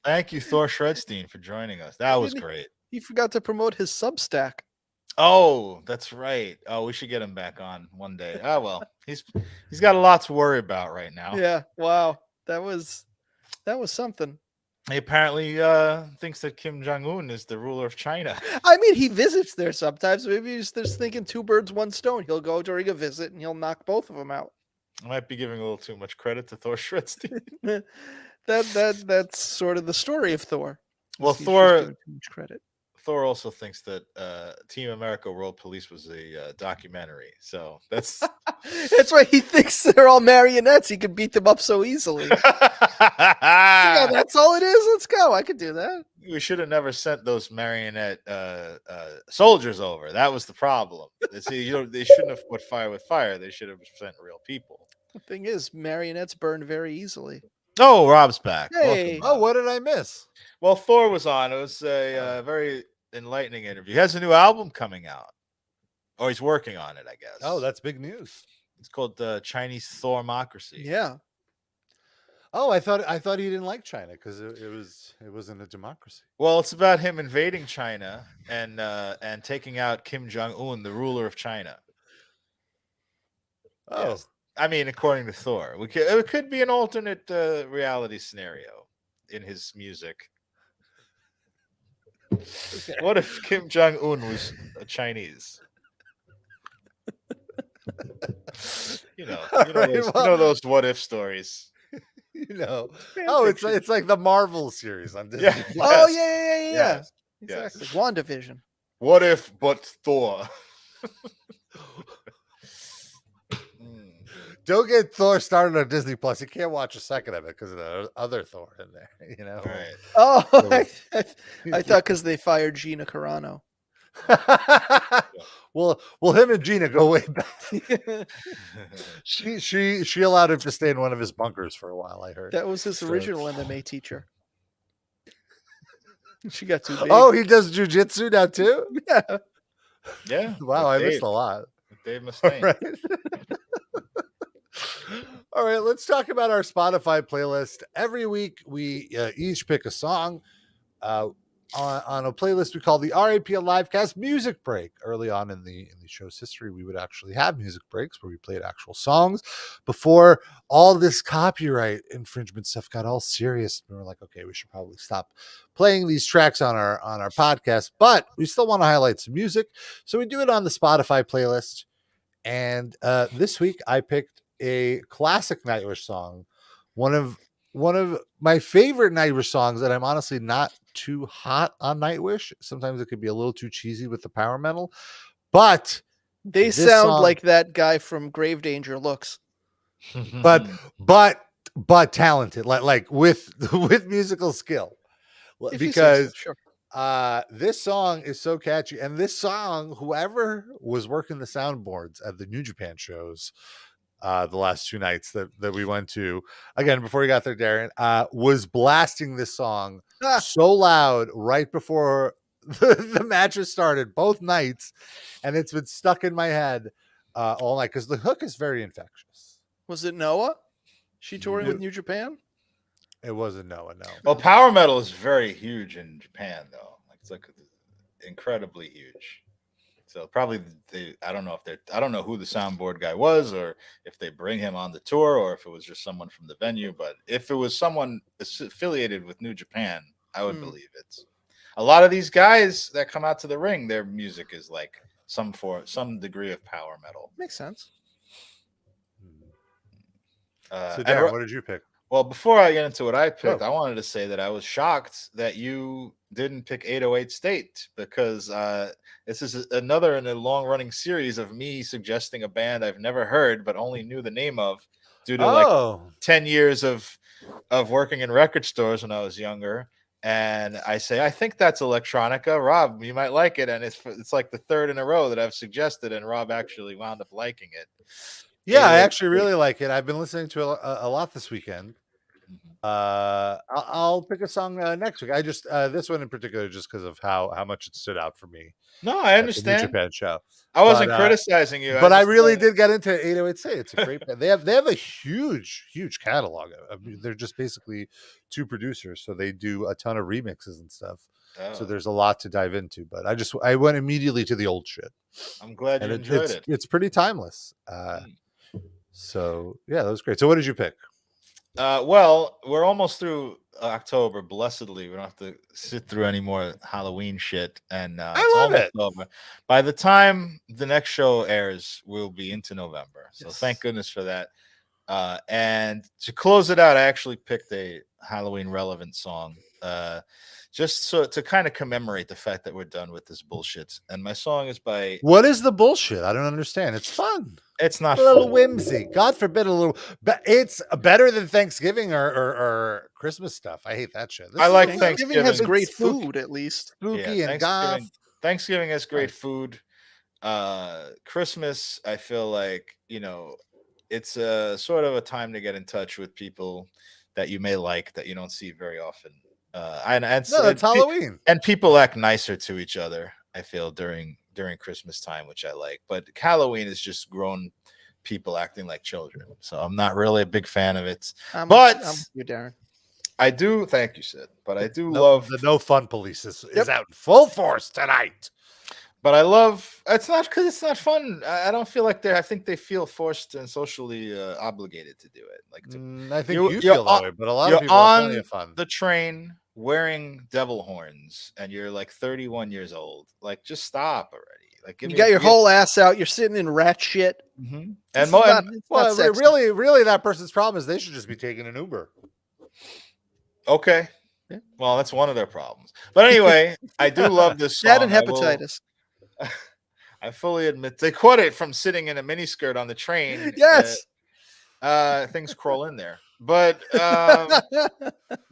Speaker 3: Thank you, Thor Shredsteen, for joining us. That was great.
Speaker 4: He forgot to promote his Substack.
Speaker 3: Oh, that's right. Oh, we should get him back on one day. Oh well, he's got a lot to worry about right now.
Speaker 4: Yeah. Wow. That was something.
Speaker 3: He apparently thinks that Kim Jong-un is the ruler of China.
Speaker 4: I mean, he visits there sometimes. Maybe he's just thinking 2 birds, 1 stone. He'll go during a visit and he'll knock both of them out.
Speaker 3: I might be giving a little too much credit to Thor Shredsteen.
Speaker 4: That's sort of the story of Thor.
Speaker 3: Well,
Speaker 4: He's
Speaker 3: Thor
Speaker 4: just giving too much credit.
Speaker 3: Thor also thinks that Team America World Police was a documentary. So that's
Speaker 4: That's why he thinks they're all marionettes. He can beat them up so easily. Yeah, that's all it is. Let's go. I could do that.
Speaker 3: We should have never sent those marionette soldiers over. That was the problem. See, they shouldn't have put fire with fire. They should have sent real people.
Speaker 4: The thing is, marionettes burn very easily.
Speaker 3: Oh, Rob's back.
Speaker 4: Hey.
Speaker 3: Welcome, Rob.
Speaker 2: Oh, what did I miss?
Speaker 3: Well, Thor was on. It was a very enlightening interview. He has a new album coming out. Or he's working on it, I guess.
Speaker 2: Oh, that's big news.
Speaker 3: It's called Chinese Thormocracy.
Speaker 4: Yeah.
Speaker 2: Oh, I thought he didn't like China because it wasn't a democracy.
Speaker 3: Well, it's about him invading China and taking out Kim Jong-un, the ruler of China.
Speaker 2: Oh,
Speaker 3: Yes. I mean, according to Thor, it could be an alternate reality scenario in his music. What if Kim Jong-un was a Chinese? You know those what if stories.
Speaker 2: It's like the Marvel series on Disney.
Speaker 3: Yeah.
Speaker 4: Oh,
Speaker 3: Yes.
Speaker 4: yeah.
Speaker 3: Yes.
Speaker 4: Exactly.
Speaker 3: Yes.
Speaker 4: WandaVision.
Speaker 3: What if but Thor?
Speaker 2: Don't get Thor started on Disney Plus. You can't watch a second of it because of the other Thor in there. You know.
Speaker 3: Right.
Speaker 4: Oh, I thought because they fired Gina Carano.
Speaker 2: Well, him and Gina go way back. She allowed him to stay in one of his bunkers for a while. I heard
Speaker 4: That was his original MMA teacher. She got too big.
Speaker 2: Oh, he does jujitsu now too.
Speaker 4: Yeah.
Speaker 3: Yeah.
Speaker 2: Wow, I
Speaker 3: with
Speaker 2: missed
Speaker 3: Dave.
Speaker 2: a lot.
Speaker 3: With Dave Mustaine.
Speaker 2: Right. All right, let's talk about our Spotify playlist. Every week, we each pick a song on a playlist we call the RAPL Livecast Music Break. Early on in the show's history, we would actually have music breaks where we played actual songs. Before all this copyright infringement stuff got all serious, we were like, okay, we should probably stop playing these tracks on our podcast, but we still want to highlight some music, so we do it on the Spotify playlist. And this week, I picked a classic Nightwish song, one of my favorite Nightwish songs, and I'm honestly not too hot on Nightwish. Sometimes it could be a little too cheesy with the power metal, but
Speaker 4: They
Speaker 2: this
Speaker 4: sound
Speaker 2: song-
Speaker 4: like that guy from Grave Danger looks.
Speaker 2: but talented, like with musical skill,
Speaker 4: If you say so,
Speaker 2: because
Speaker 4: sure.
Speaker 2: this song is so catchy. And this song, whoever was working the soundboards at the New Japan shows the last 2 nights that we went to, again, before you got there, Darren, was blasting this song so loud right before the matches started both nights, and it's been stuck in my head all night because the hook is very infectious.
Speaker 4: Was it Noah? She touring with New Japan?
Speaker 2: It wasn't Noah, no.
Speaker 3: Well, power metal is very huge in Japan, though. It's like incredibly huge. So probably I don't know who the soundboard guy was, or if they bring him on the tour, or if it was just someone from the venue. But if it was someone affiliated with New Japan, I would believe it. A lot of these guys that come out to the ring, their music is like some degree of power metal.
Speaker 4: Makes sense.
Speaker 2: So, Darren, what did you pick?
Speaker 3: Well, before I get into what I picked, I wanted to say that I was shocked that you didn't pick 808 State because this is another in a long-running series of me suggesting a band I've never heard but only knew the name of due to like 10 years of working in record stores when I was younger. And I say, I think that's electronica. Rob, you might like it. And it's like the third in a row that I've suggested, and Rob actually wound up liking it.
Speaker 2: Yeah, I actually really like it. I've been listening to it a lot this weekend. I'll pick a song next week. I just this one in particular, just because of how much it stood out for me.
Speaker 3: No, I understand.
Speaker 2: The New Japan show.
Speaker 3: I wasn't criticizing you,
Speaker 2: but I really did get into 808 Say. It's a great band. They have a huge catalog. I mean, they're just basically two producers, so they do a ton of remixes and stuff. So there's a lot to dive into. But I went immediately to the old shit.
Speaker 3: I'm glad you enjoyed it.
Speaker 2: It's pretty timeless. So yeah, that was great. So what did you pick?
Speaker 3: Well, we're almost through October. Blessedly, we don't have to sit through any more Halloween shit. And
Speaker 2: I love it.
Speaker 3: Over. By the time the next show airs, we'll be into November. So thank goodness for that. And to close it out, I actually picked a Halloween relevant song, just so to kind of commemorate the fact that we're done with this bullshit. And my song is by.
Speaker 2: What is the bullshit? I don't understand. It's fun.
Speaker 3: It's not
Speaker 2: a little whimsy. God forbid a little. But it's better than Thanksgiving or Christmas stuff. I hate that shit.
Speaker 3: I like Thanksgiving.
Speaker 4: Has great food, at least.
Speaker 2: Spooky and goth.
Speaker 3: Thanksgiving has great food. Christmas, I feel like, it's a sort of a time to get in touch with people that you may like that you don't see very often.
Speaker 2: It's Halloween,
Speaker 3: and people act nicer to each other, I feel, during Christmas time, which I like. But Halloween is just grown people acting like children, so I'm not really a big fan of it.
Speaker 4: I'm you, Darren.
Speaker 3: I do. Thank you, Sid. But I do love
Speaker 2: the No Fun Police is out in full force tonight.
Speaker 3: But I love it's not because it's not fun. I don't feel like I think they feel forced and socially obligated to do it. Like
Speaker 2: I think you feel that way, but a lot of people are plenty of fun.
Speaker 3: The train wearing devil horns and you're like 31 years old. Like, just stop already. Like,
Speaker 4: you got your whole ass out. You're sitting in rat shit.
Speaker 3: Mm-hmm.
Speaker 2: Really, that person's problem is they should just be taking an Uber.
Speaker 3: Okay. Yeah. Well, that's one of their problems. But anyway, I do love this song.
Speaker 4: That and hepatitis.
Speaker 3: I fully admit they quote it from sitting in a miniskirt on the train.
Speaker 4: Yes.
Speaker 3: Things crawl in there. But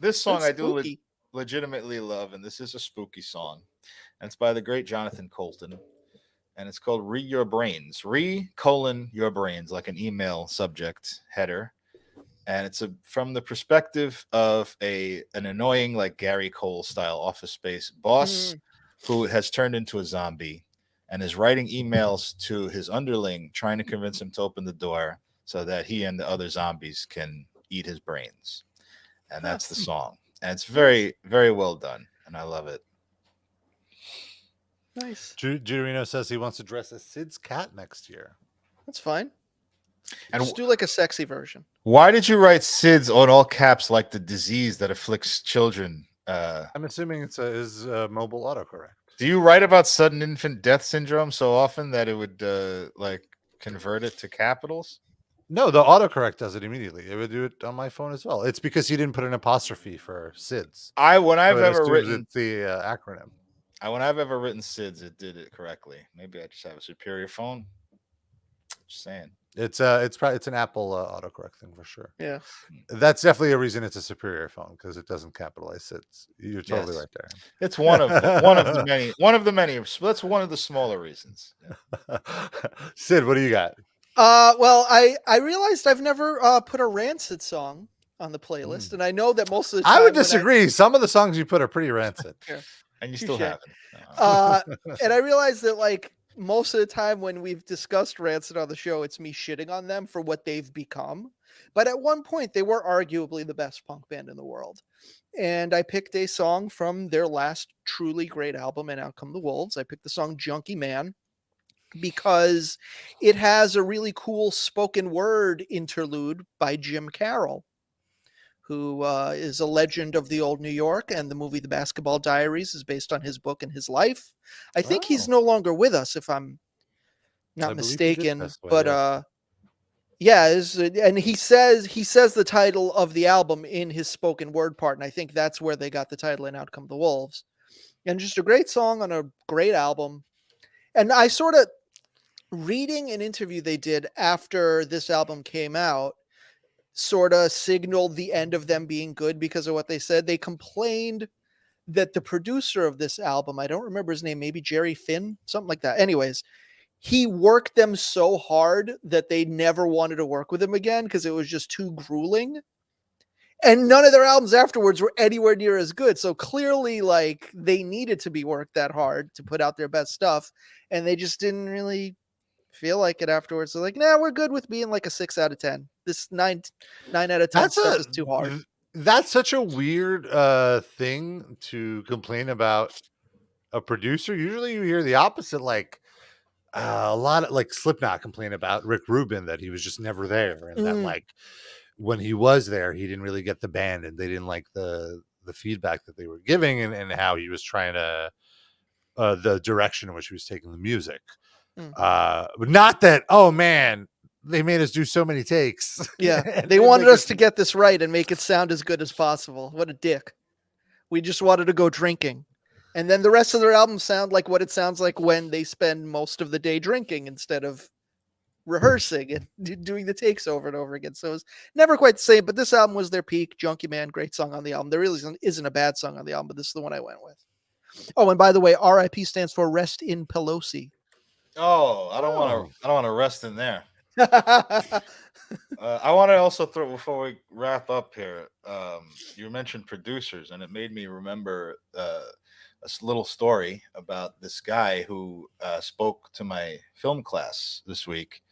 Speaker 3: this song I do legitimately love, and this is a spooky song. And it's by the great Jonathan Colton. And it's called Re Your Brains. Your brains, like an email subject header. And it's from the perspective of an annoying, like Gary Cole style Office Space boss who has turned into a zombie and is writing emails to his underling, trying to convince him to open the door so that he and the other zombies can eat his brains. And that's the song. And it's very, very well done. And I love it.
Speaker 4: Nice.
Speaker 2: Giorino says he wants to dress as Sid's cat next year.
Speaker 4: That's fine.
Speaker 3: And
Speaker 4: just do like a sexy version.
Speaker 3: Why did you write SIDS on all caps like the disease that afflicts children?
Speaker 2: I'm assuming it's his mobile autocorrect.
Speaker 3: Do you write about sudden infant death syndrome so often that it would like convert it to capitals?
Speaker 2: No, the autocorrect does it immediately. It would do it on my phone as well. It's because you didn't put an apostrophe for SIDS.
Speaker 3: When I've ever written
Speaker 2: it's the acronym.
Speaker 3: When I've ever written SIDS, it did it correctly. Maybe I just have a superior phone. Just saying.
Speaker 2: It's an Apple autocorrect thing for sure.
Speaker 4: Yeah,
Speaker 2: that's definitely a reason it's a superior phone because it doesn't capitalize SIDS. You're totally right there.
Speaker 3: It's one of the many. That's one of the smaller reasons. Yeah.
Speaker 2: Sid, what do you got?
Speaker 4: Well, I realized I've never put a Rancid song on the playlist, and I know that most of the time
Speaker 2: I would disagree. Some of the songs you put are pretty rancid,
Speaker 3: and you still haven't.
Speaker 4: And I realized that like. Most of the time when we've discussed Rancid on the show, it's me shitting on them for what they've become. But at one point, they were arguably the best punk band in the world. And I picked a song from their last truly great album, And Out Come the Wolves. I picked the song Junkie Man because it has a really cool spoken word interlude by Jim Carroll, who is a legend of the old New York, and the movie The Basketball Diaries is based on his book and his life. I think he's no longer with us, if I'm not mistaken. But and he says the title of the album in his spoken word part, and I think that's where they got the title And Out Come the Wolves. And just a great song on a great album. And I sort of reading an interview they did after this album came out sort of signaled the end of them being good because of what they said. They complained that the producer of this album, I don't remember his name, maybe Jerry Finn, something like that. Anyways, he worked them so hard that they never wanted to work with him again because it was just too grueling. And none of their albums afterwards were anywhere near as good. So clearly, like, they needed to be worked that hard to put out their best stuff. And they just didn't really feel like it afterwards. They're like, nah, we're good with being like a 6 out of 10. This 9 out of 10 stuff is too hard.
Speaker 2: That's such a weird thing to complain about a producer. Usually you hear the opposite, like a lot of like Slipknot complain about Rick Rubin, that he was just never there, and that like when he was there, he didn't really get the band, and they didn't like the feedback that they were giving, and how he was trying to the direction in which he was taking the music. But not that, oh man, they made us do so many takes.
Speaker 4: Yeah, they wanted us to get this right and make it sound as good as possible. What a dick. We just wanted to go drinking. And then the rest of their albums sound like what it sounds like when they spend most of the day drinking instead of rehearsing and doing the takes over and over again. So it's never quite the same, but this album was their peak. Junkie Man, great song on the album. There really isn't a bad song on the album, but this is the one I went with. Oh, and by the way, RIP stands for Rest in Pelosi.
Speaker 3: Oh, I don't want to rest in there. I want to also throw, before we wrap up here, you mentioned producers, and it made me remember a little story about this guy who spoke to my film class this week,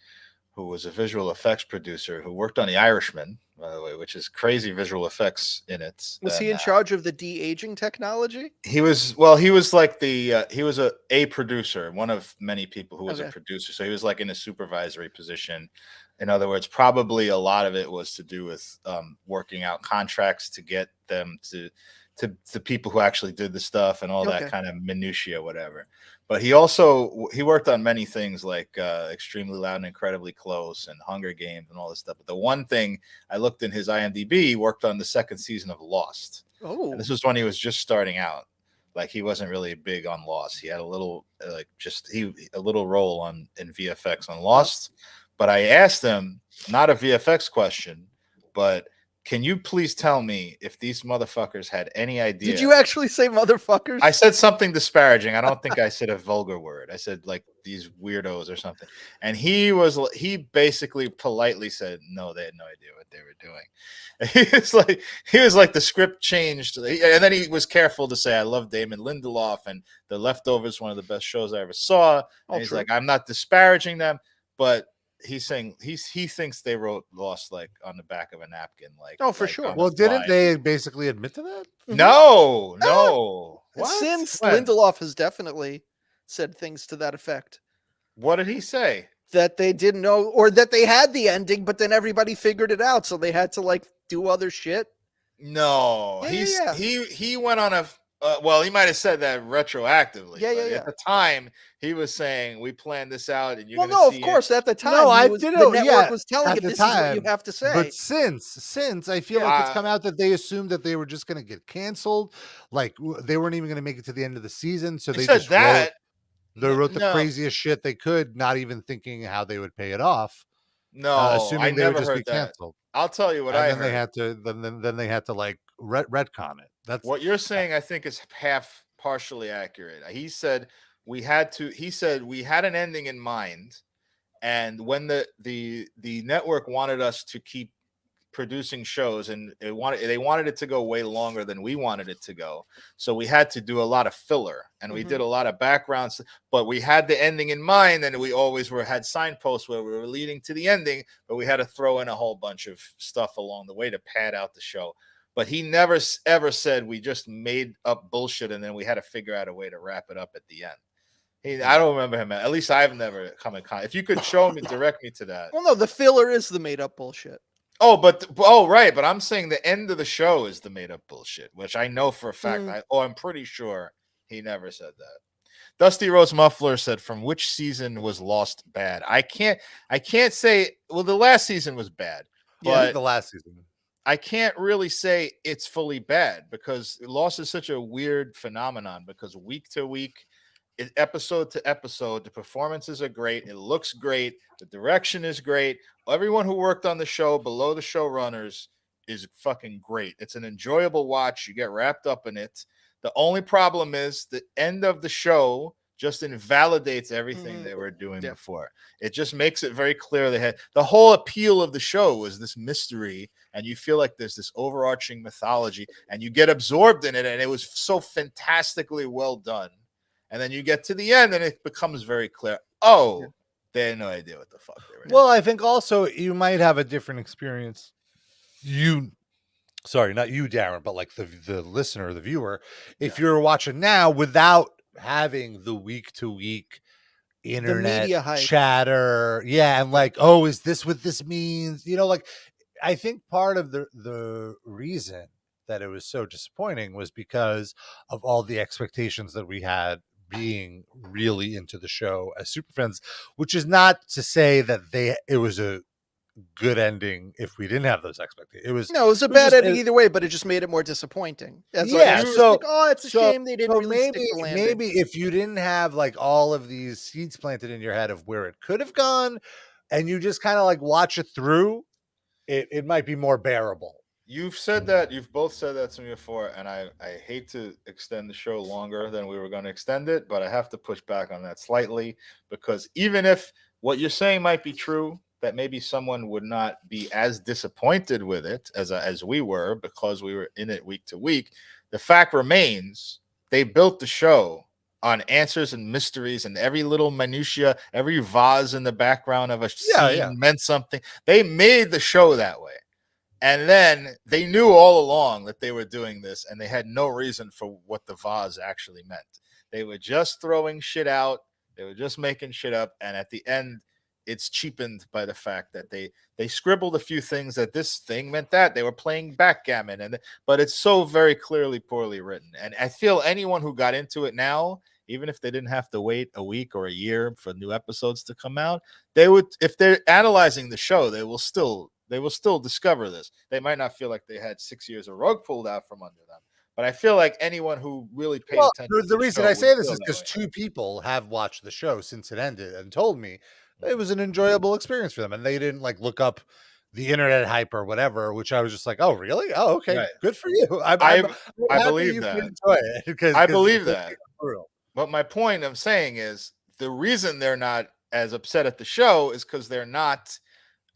Speaker 3: who was a visual effects producer who worked on The Irishman, by the way, which is crazy visual effects in it.
Speaker 4: Was he in charge of the de-aging technology?
Speaker 3: He was like he was a producer, one of many people who was a producer. So he was like in a supervisory position. In other words, probably a lot of it was to do with working out contracts to get them to the people who actually did the stuff and all that kind of minutia, whatever. But he worked on many things like Extremely Loud and Incredibly Close and Hunger Games and all this stuff. But the one thing I looked in his IMDb, he worked on the second season of Lost. Oh, and this was when he was just starting out. Like, he wasn't really big on Lost. He had a little a little role in VFX on Lost. But I asked him, not a VFX question, but can you please tell me if these motherfuckers had any idea?
Speaker 4: Did you actually say motherfuckers?
Speaker 3: I said something disparaging. I don't think I said a vulgar word. I said like these weirdos or something. And he basically politely said, no, they had no idea what they were doing. He was like the script changed. And then he was careful to say, I love Damon Lindelof and The Leftovers, one of the best shows I ever saw. And he's like, I'm not disparaging them, but he's saying he thinks they wrote Lost like on the back of a napkin, like,
Speaker 4: oh, for sure.
Speaker 2: Well, didn't they basically admit to that?
Speaker 3: No.
Speaker 4: Since Lindelof has definitely said things to that effect.
Speaker 3: What did he say?
Speaker 4: That they didn't know, or that they had the ending, but then everybody figured it out, so they had to like do other shit.
Speaker 3: No, he went on a. Well, he might have said that retroactively. Yeah. At the time, he was saying, "We planned this out," and you're going to see.
Speaker 4: Well, no, of course. At the time, the network was telling it. This is what you have to say.
Speaker 2: But since I feel like it's come out that they assumed that they were just going to get canceled, like they weren't even going to make it to the end of the season, so they just wrote the craziest shit they could, not even thinking how they would pay it off.
Speaker 3: No,
Speaker 2: assuming they would just be canceled.
Speaker 3: I'll tell you what I heard.
Speaker 2: Then they had to like retcon it. That's
Speaker 3: what you're saying. I think is partially accurate. He said we had an ending in mind, and when the network wanted us to keep producing shows, and they wanted it to go way longer than we wanted it to go, so we had to do a lot of filler, and we did a lot of backgrounds, but we had the ending in mind, and we always had signposts where we were leading to the ending, but we had to throw in a whole bunch of stuff along the way to pad out the show. But he never ever said we just made up bullshit and then we had to figure out a way to wrap it up at the end. I don't remember him. At least I've never come in contact. If you could show me, direct me to that.
Speaker 4: Well, no, the filler is the made up bullshit.
Speaker 3: Right. But I'm saying the end of the show is the made up bullshit, which I know for a fact. I'm pretty sure he never said that. Dusty Rose Muffler said, "From which season was Lost bad?" I can't say. Well, the last season was bad.
Speaker 2: But the last season.
Speaker 3: I can't really say it's fully bad because Lost is such a weird phenomenon because week to week, episode to episode, the performances are great. It looks great. The direction is great. Everyone who worked on the show below the showrunners is fucking great. It's an enjoyable watch. You get wrapped up in it. The only problem is the end of the show just invalidates everything they were doing before. It just makes it very clear they had the whole appeal of the show was this mystery, and you feel like there's this overarching mythology, and you get absorbed in it, and it was so fantastically well done. And then you get to the end, and it becomes very clear. Oh, they had no idea what the fuck they were doing.
Speaker 2: Well, I think also you might have a different experience. Sorry, not you, Darren, but like the listener, the viewer, if you're watching now without having the week to week internet chatter, and like, oh, is this what this means? You know, like I think part of the reason that it was so disappointing was because of all the expectations that we had being really into the show as super fans, which is not to say that it was a good ending if we didn't have those expectations. It was
Speaker 4: a bad ending either way, but it just made it more disappointing.
Speaker 2: So
Speaker 4: it's a shame they didn't really stick the landing.
Speaker 2: Maybe if you didn't have like all of these seeds planted in your head of where it could have gone, and you just kind of like watch it through, it might be more bearable.
Speaker 3: You've said that. You've both said that to me before, and I hate to extend the show longer than we were going to extend it, but I have to push back on that slightly because even if what you're saying might be true, that maybe someone would not be as disappointed with it as we were because we were in it week to week. The fact remains they built the show on answers and mysteries, and every little minutia, every vase in the background of a scene meant something. They made the show that way. And then they knew all along that they were doing this, and they had no reason for what the vase actually meant. They were just throwing shit out. They were just making shit up. And at the end, it's cheapened by the fact that they scribbled a few things that this thing meant that. They were playing backgammon, but it's so very clearly poorly written. And I feel anyone who got into it now, even if they didn't have to wait a week or a year for new episodes to come out, they would, if they're analyzing the show, they will still discover this. They might not feel like they had 6 years of rug pulled out from under them, but I feel like anyone who really paid attention.
Speaker 2: The reason I say this is because two people have watched the show since it ended and told me it was an enjoyable experience for them, and they didn't like look up the internet hype or whatever, which I was just like, oh, really? Oh, okay, right. Good for you.
Speaker 3: I believe that. I believe that. But my point I'm saying is the reason they're not as upset at the show is because they're not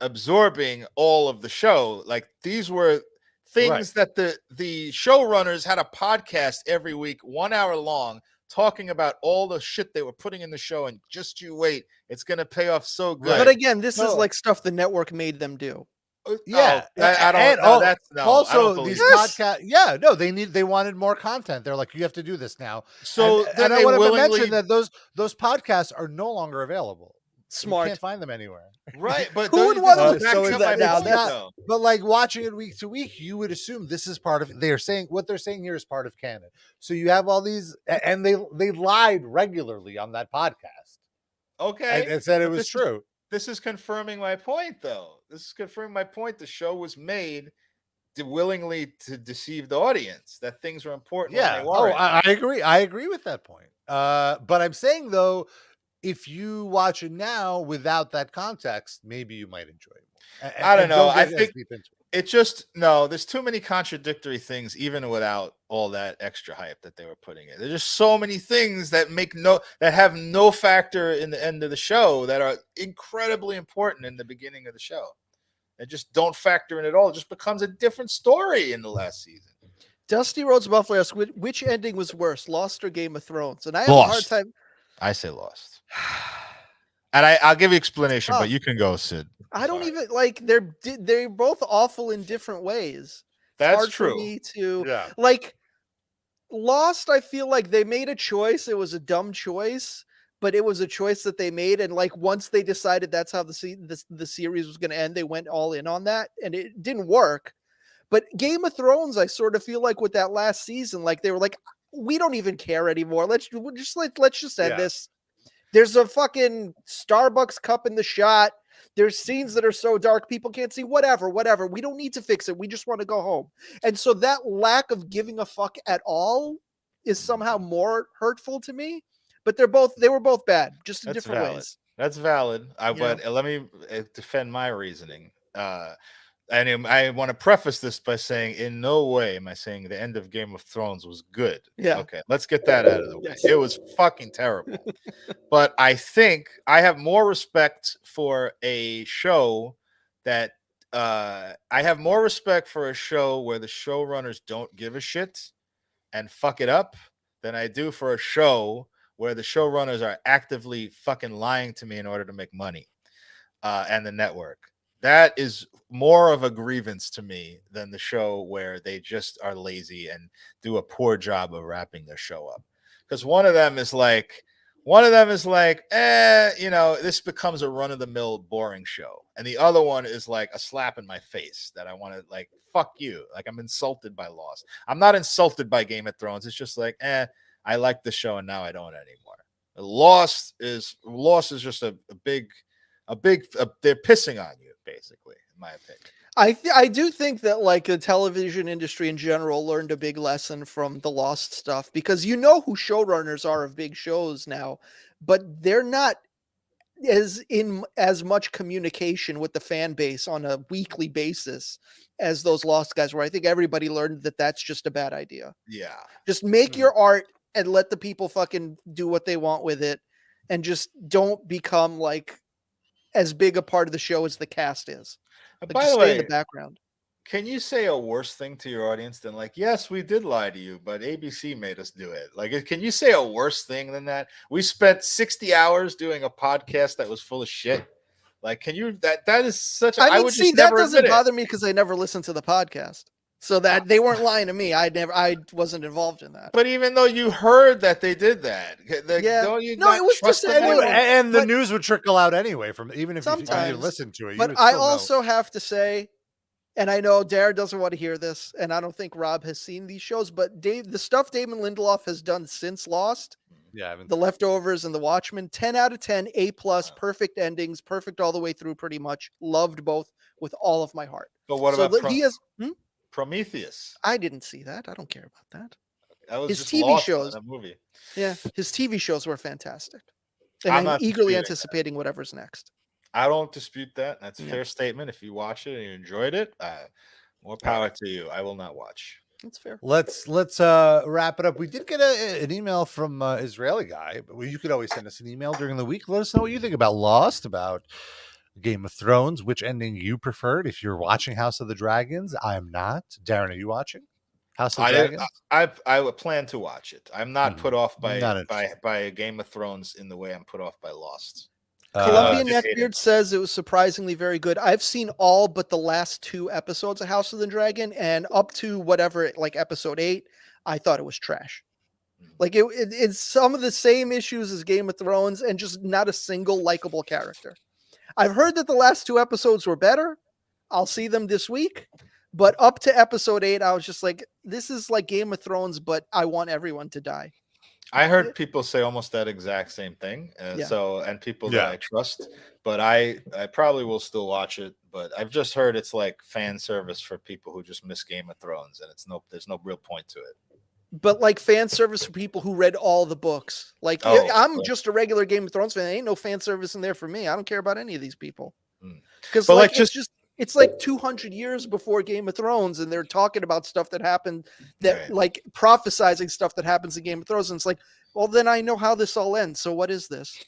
Speaker 3: absorbing all of the show. Like these were things that the showrunners had a podcast every week, 1 hour long, talking about all the shit they were putting in the show, and just you wait, it's gonna pay off so good.
Speaker 4: But again, this is like stuff the network made them do.
Speaker 2: Yeah,
Speaker 3: I don't know. That's
Speaker 2: also these podcasts. They wanted more content. They're like, you have to do this now.
Speaker 3: So
Speaker 2: and I want to mention that those podcasts are no longer available.
Speaker 4: Smart.
Speaker 2: You can't find them anywhere.
Speaker 3: Right, but
Speaker 4: who would want to listen to that
Speaker 2: now? But like watching it week to week, you would assume this is part of. They're saying what they're saying here is part of canon. So you have all these, and they lied regularly on that podcast.
Speaker 3: Okay,
Speaker 2: and said it was true.
Speaker 3: This is confirming my point, though. This is confirming my point. The show was made willingly to deceive the audience that things were important.
Speaker 2: Yeah. I agree. I agree with that point. But I'm saying though, if you watch it now without that context, maybe you might enjoy it.
Speaker 3: I don't know. I think it just there's too many contradictory things, even without all that extra hype that they were putting in. There's just so many things that have no factor in the end of the show that are incredibly important in the beginning of the show. They just don't factor in at all. It just becomes a different story in the last season.
Speaker 4: Dusty Rhodes Buffalo asks, which ending was worse, Lost or Game of Thrones? And I have
Speaker 3: Lost.
Speaker 4: a hard time.
Speaker 3: I say Lost. And I'll give you explanation, but you can go, Sid.
Speaker 4: I don't even like they're both awful in different ways.
Speaker 3: That's
Speaker 4: hard
Speaker 3: true.
Speaker 4: For me to like Lost. I feel like they made a choice. It was a dumb choice, but it was a choice that they made. And like once they decided that's how the series was going to end, they went all in on that, and it didn't work. But Game of Thrones, I sort of feel like with that last season, like they were like, we don't even care anymore. Let's just end this. There's a fucking Starbucks cup in the shot. There's scenes that are so dark people can't see. Whatever. We don't need to fix it. We just want to go home. And so that lack of giving a fuck at all is somehow more hurtful to me. But they were both bad, just in different ways.
Speaker 3: That's valid. But let me defend my reasoning. And I want to preface this by saying, in no way am I saying the end of Game of Thrones was good.
Speaker 4: Yeah.
Speaker 3: Okay, let's get that out of the way. It was fucking terrible. But I think I have more respect for a show that I have more respect for a show where the showrunners don't give a shit and fuck it up than I do for a show where the showrunners are actively fucking lying to me in order to make money and the network. That is more of a grievance to me than the show where they just are lazy and do a poor job of wrapping their show up. Because one of them is like, this becomes a run-of-the-mill boring show. And the other one is like a slap in my face that I want to like, fuck you. Like, I'm insulted by Lost. I'm not insulted by Game of Thrones. It's just like, I like the show and now I don't anymore. Lost is just a big, they're pissing on you, basically, in my opinion.
Speaker 4: I do think that like the television industry in general learned a big lesson from the Lost stuff, because you know who showrunners are of big shows now, but they're not as much communication with the fan base on a weekly basis as those Lost guys were. I think everybody learned that that's just a bad idea.
Speaker 3: Yeah.
Speaker 4: Just make your art and let the people fucking do what they want with it, and just don't become like as big a part of the show as the cast is. Like,
Speaker 3: by
Speaker 4: just
Speaker 3: the
Speaker 4: stay
Speaker 3: way,
Speaker 4: in the background.
Speaker 3: Can you say a worse thing to your audience than like, yes, we did lie to you, but ABC made us do it? Like, can you say a worse thing than that? We spent 60 hours doing a podcast that was full of shit. Like, can you, that is such a,
Speaker 4: I mean,
Speaker 3: would
Speaker 4: see,
Speaker 3: just
Speaker 4: that
Speaker 3: never
Speaker 4: doesn't
Speaker 3: admit
Speaker 4: bother me because I never listened to the podcast. So that they weren't lying to me. I wasn't involved in that.
Speaker 3: But even though you heard that they did that, don't you?
Speaker 4: No, it was just
Speaker 2: and the news would trickle out anyway from even if you listen to it.
Speaker 4: But I also have to say, and I know Dara doesn't want to hear this, and I don't think Rob has seen these shows, but the stuff Damon Lindelof has done since Lost, The Leftovers and The Watchmen, 10 out of 10, A+, perfect endings, perfect all the way through, pretty much. Loved both with all of my heart.
Speaker 3: But what about
Speaker 4: he has?
Speaker 3: Prometheus?
Speaker 4: I didn't see that. I don't care about that.
Speaker 3: That was
Speaker 4: his
Speaker 3: just
Speaker 4: TV
Speaker 3: Lost
Speaker 4: shows.
Speaker 3: in a movie.
Speaker 4: Yeah, his TV shows were fantastic, and I'm eagerly anticipating whatever's next.
Speaker 3: I don't dispute that. That's a fair statement. If you watch it and you enjoyed it, more power to you. I will not watch.
Speaker 4: That's fair.
Speaker 2: Let's wrap it up. We did get an email from Israeli guy, but you could always send us an email during the week. Let us know what you think about Lost, about Game of Thrones, which ending you preferred. If you're watching House of the Dragons, I'm not. Darren, are you watching House of the Dragons?
Speaker 3: I plan to watch it. I'm not put off by Game of Thrones in the way I'm put off by Lost.
Speaker 4: Colombian Neckbeard says it was surprisingly very good. I've seen all but the last 2 episodes of House of the Dragon, and up to whatever, like episode 8, I thought it was trash. Like it's some of the same issues as Game of Thrones, and just not a single likable character. I've heard that the last 2 episodes were better. I'll see them this week. But up to episode 8, I was just like, this is like Game of Thrones, but I want everyone to die.
Speaker 3: I heard people say almost that exact same thing. And people that I trust, but I probably will still watch it. But I've just heard it's like fan service for people who just miss Game of Thrones, and there's no real point to it.
Speaker 4: But like fan service for people who read all the books. Like I'm just a regular Game of Thrones fan. There ain't no fan service in there for me. I don't care about any of these people. Because it's like 200 years before Game of Thrones, and they're talking about stuff that happened, like prophesizing stuff that happens in Game of Thrones. And it's like, well, then I know how this all ends. So what is this?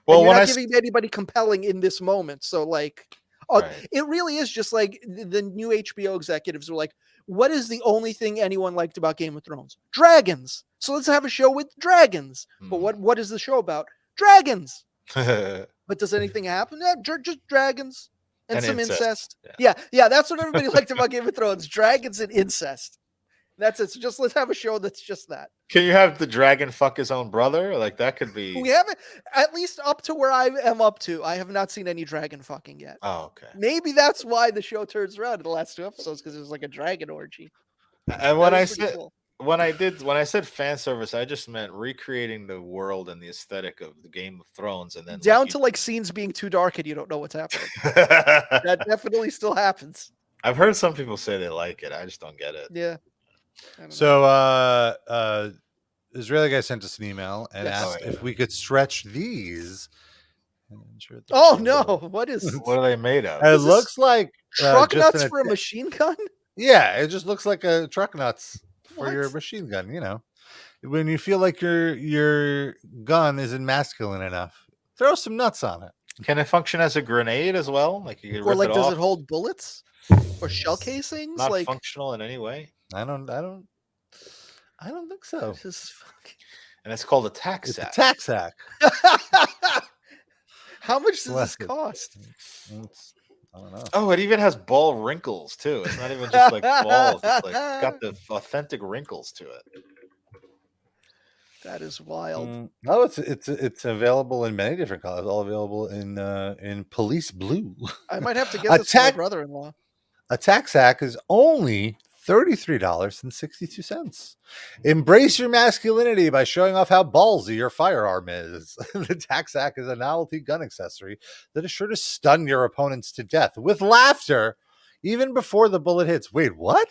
Speaker 4: Well, you're not giving anybody compelling in this moment. So like, it really is just like the new HBO executives were like, what is the only thing anyone liked about Game of Thrones? Dragons. So let's have a show with dragons. But what is the show about? Dragons. But does anything happen? Just dragons and some incest. Yeah, that's what everybody liked about Game of Thrones. Dragons and incest. That's it. So just let's have a show that's just that.
Speaker 3: Can you have the dragon fuck his own brother? Like that could be.
Speaker 4: We haven't, at least up to where I am up to. I have not seen any dragon fucking yet.
Speaker 3: Oh, okay.
Speaker 4: Maybe that's why the show turns around in the last 2 episodes, because it was like a dragon orgy.
Speaker 3: And when I say when I said fan service, I just meant recreating the world and the aesthetic of the Game of Thrones, and then
Speaker 4: down to like scenes being too dark and you don't know what's happening. That definitely still happens.
Speaker 3: I've heard some people say they like it. I just don't get it.
Speaker 4: Yeah.
Speaker 2: So, Israeli guy sent us an email and
Speaker 4: Yes.
Speaker 2: asked if we could stretch these.
Speaker 4: Oh no! What is?
Speaker 3: What are they made of?
Speaker 2: It looks like
Speaker 4: truck
Speaker 2: just
Speaker 4: nuts for a machine gun.
Speaker 2: Yeah, it just looks like a truck nuts for
Speaker 4: What?
Speaker 2: your machine gun. You know, when you feel like your gun isn't masculine enough, throw some nuts on it.
Speaker 3: Can it function as a grenade as well? Like you can
Speaker 4: Or
Speaker 3: rip
Speaker 4: like,
Speaker 3: it
Speaker 4: does
Speaker 3: off?
Speaker 4: it hold bullets or shell casings?
Speaker 3: Not
Speaker 4: Like,
Speaker 3: functional in any way.
Speaker 2: I don't think so.
Speaker 4: this is fucking...
Speaker 3: And it's called a tack
Speaker 2: It's
Speaker 3: sack.
Speaker 2: a tack sack.
Speaker 4: How much does
Speaker 2: Bless
Speaker 4: this
Speaker 2: it.
Speaker 4: cost?
Speaker 2: I don't know.
Speaker 3: Oh, it even has ball wrinkles too. It's not even just like balls. It's like it's got the authentic wrinkles to it.
Speaker 4: That is wild.
Speaker 2: No, it's available in many different colors. All available in police blue.
Speaker 4: I might have to get this for my brother-in-law.
Speaker 2: A tack sack is only $33.62. Embrace your masculinity by showing off how ballsy your firearm is. The tack sack is a novelty gun accessory that is sure to stun your opponents to death with laughter even before the bullet hits. Wait, what?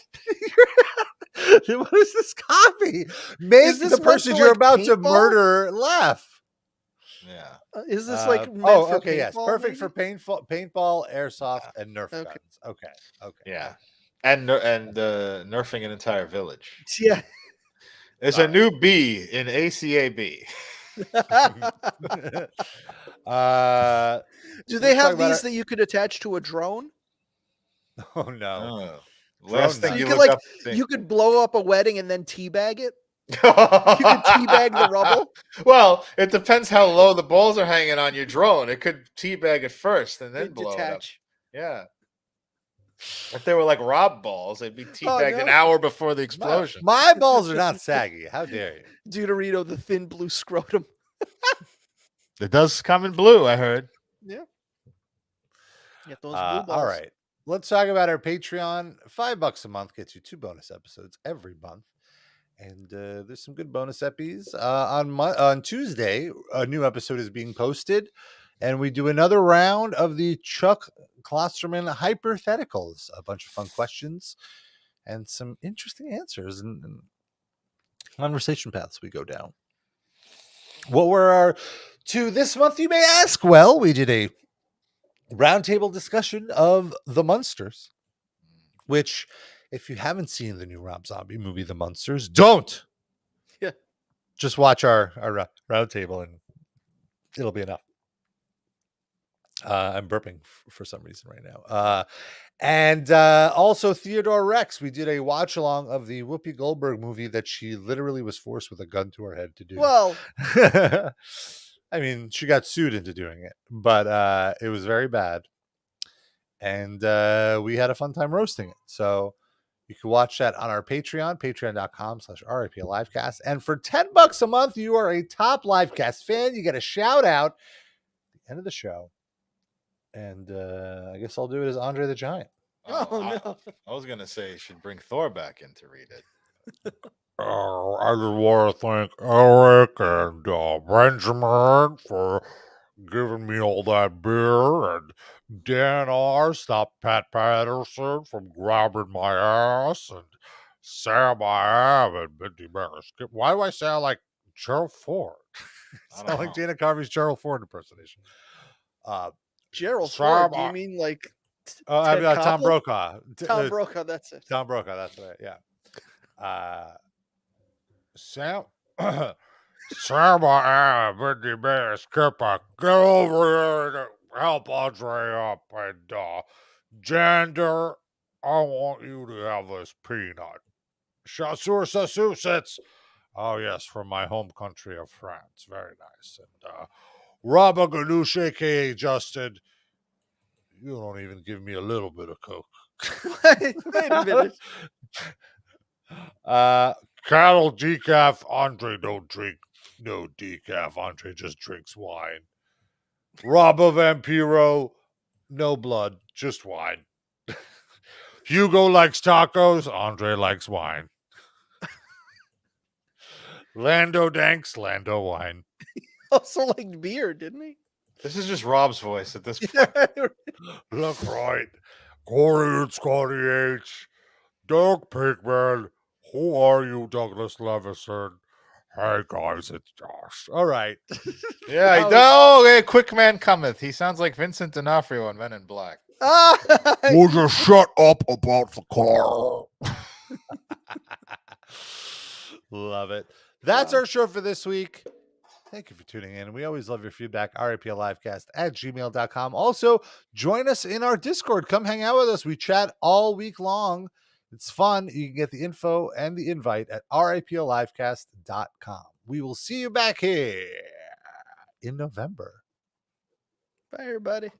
Speaker 2: What is this copy? Make the person you're about to murder laugh.
Speaker 3: Yeah.
Speaker 4: Is this like meant for
Speaker 2: okay, yes,
Speaker 4: paintball,
Speaker 2: perfect
Speaker 4: maybe?
Speaker 2: for paintball, airsoft, and Nerf guns. Okay.
Speaker 3: Yeah. And nerfing an entire village.
Speaker 4: Yeah.
Speaker 3: There's a new B in ACAB.
Speaker 4: Do they have these that you could attach to a drone?
Speaker 2: Oh no.
Speaker 3: Last thing
Speaker 4: So
Speaker 3: you
Speaker 4: could
Speaker 3: look up.
Speaker 4: you could blow up a wedding and then teabag it. You could teabag the rubble.
Speaker 3: Well, it depends how low the balls are hanging on your drone. It could teabag it first and then blow
Speaker 4: detach.
Speaker 3: it up. Yeah. If they were like Rob balls, they'd be teabagged an
Speaker 4: no.
Speaker 3: hour before the explosion.
Speaker 2: My balls are not saggy. How dare you?
Speaker 4: Deuterito, the thin blue scrotum.
Speaker 3: It does come in blue, I heard.
Speaker 4: Yeah. Get those blue balls.
Speaker 2: All right. Let's talk about our Patreon. $5 a month gets you 2 bonus episodes every month. And there's some good bonus epis. On Tuesday, a new episode is being posted. And we do another round of the Chuck Klosterman hypotheticals. A bunch of fun questions and some interesting answers and conversation paths we go down. What were our 2 this month, you may ask? Well, we did a roundtable discussion of The Munsters, which, if you haven't seen the new Rob Zombie movie, The Munsters, don't.
Speaker 4: Yeah.
Speaker 2: Just watch our roundtable and it'll be enough. I'm burping for some reason right now. And also Theodore Rex. We did a watch along of the Whoopi Goldberg movie that she literally was forced with a gun to her head to do.
Speaker 4: Well,
Speaker 2: I mean, she got sued into doing it, but it was very bad. And we had a fun time roasting it. So you can watch that on our Patreon, patreon.com/RIP Livecast. And for $10 a month, you are a top Livecast fan. You get a shout out at the end of the show. And I guess I'll do it as Andre the Giant.
Speaker 4: Oh, no.
Speaker 3: I was going to say you should bring Thor back in to read it.
Speaker 2: I just want to thank Eric and Benjamin for giving me all that beer, and Dan R. stopped Pat Patterson from grabbing my ass, and Sam I am and Mindy Maris. Why do I sound like Gerald Ford? Sound like Dana Carvey's Gerald Ford impersonation.
Speaker 4: Gerald
Speaker 2: Sam,
Speaker 4: Ford, do you mean like
Speaker 2: I mean, Tom
Speaker 4: Koppel?
Speaker 2: Brokaw.
Speaker 4: Tom Brokaw, that's it.
Speaker 2: Tom Brokaw, that's right. Yeah. Sam, Sam, I am Mindy Maris Kipper. Get over here and help Andre up. And Jander, I want you to have this peanut. Chasseurs. Oh, yes, from my home country of France. Very nice. And Robert Ganoush, a.k.a. Justin, you don't even give me a little bit of Coke.
Speaker 4: Wait a minute.
Speaker 2: Cattle decaf, Andre don't drink no decaf. Andre just drinks wine. Robba Vampiro, no blood, just wine. Hugo likes tacos, Andre likes wine. Lando Danks, Lando Wine.
Speaker 4: Also liked beer, didn't he?
Speaker 3: This is just Rob's voice at this point.
Speaker 2: Look right. Corey and Scotty H. Doug Pigman. Who are you, Douglas Levison? Hey, guys, it's Josh. All right.
Speaker 3: Yeah, he does. Hey, quick man cometh. He sounds like Vincent D'Onofrio on Men in Black.
Speaker 2: Would you shut up about the car? Love it. That's our show for this week. Thank you for tuning in. We always love your feedback. RAPLivecast@gmail.com. Also, join us in our Discord. Come hang out with us. We chat all week long. It's fun. You can get the info and the invite at RAPLivecast.com. We will see you back here in November.
Speaker 4: Bye, everybody.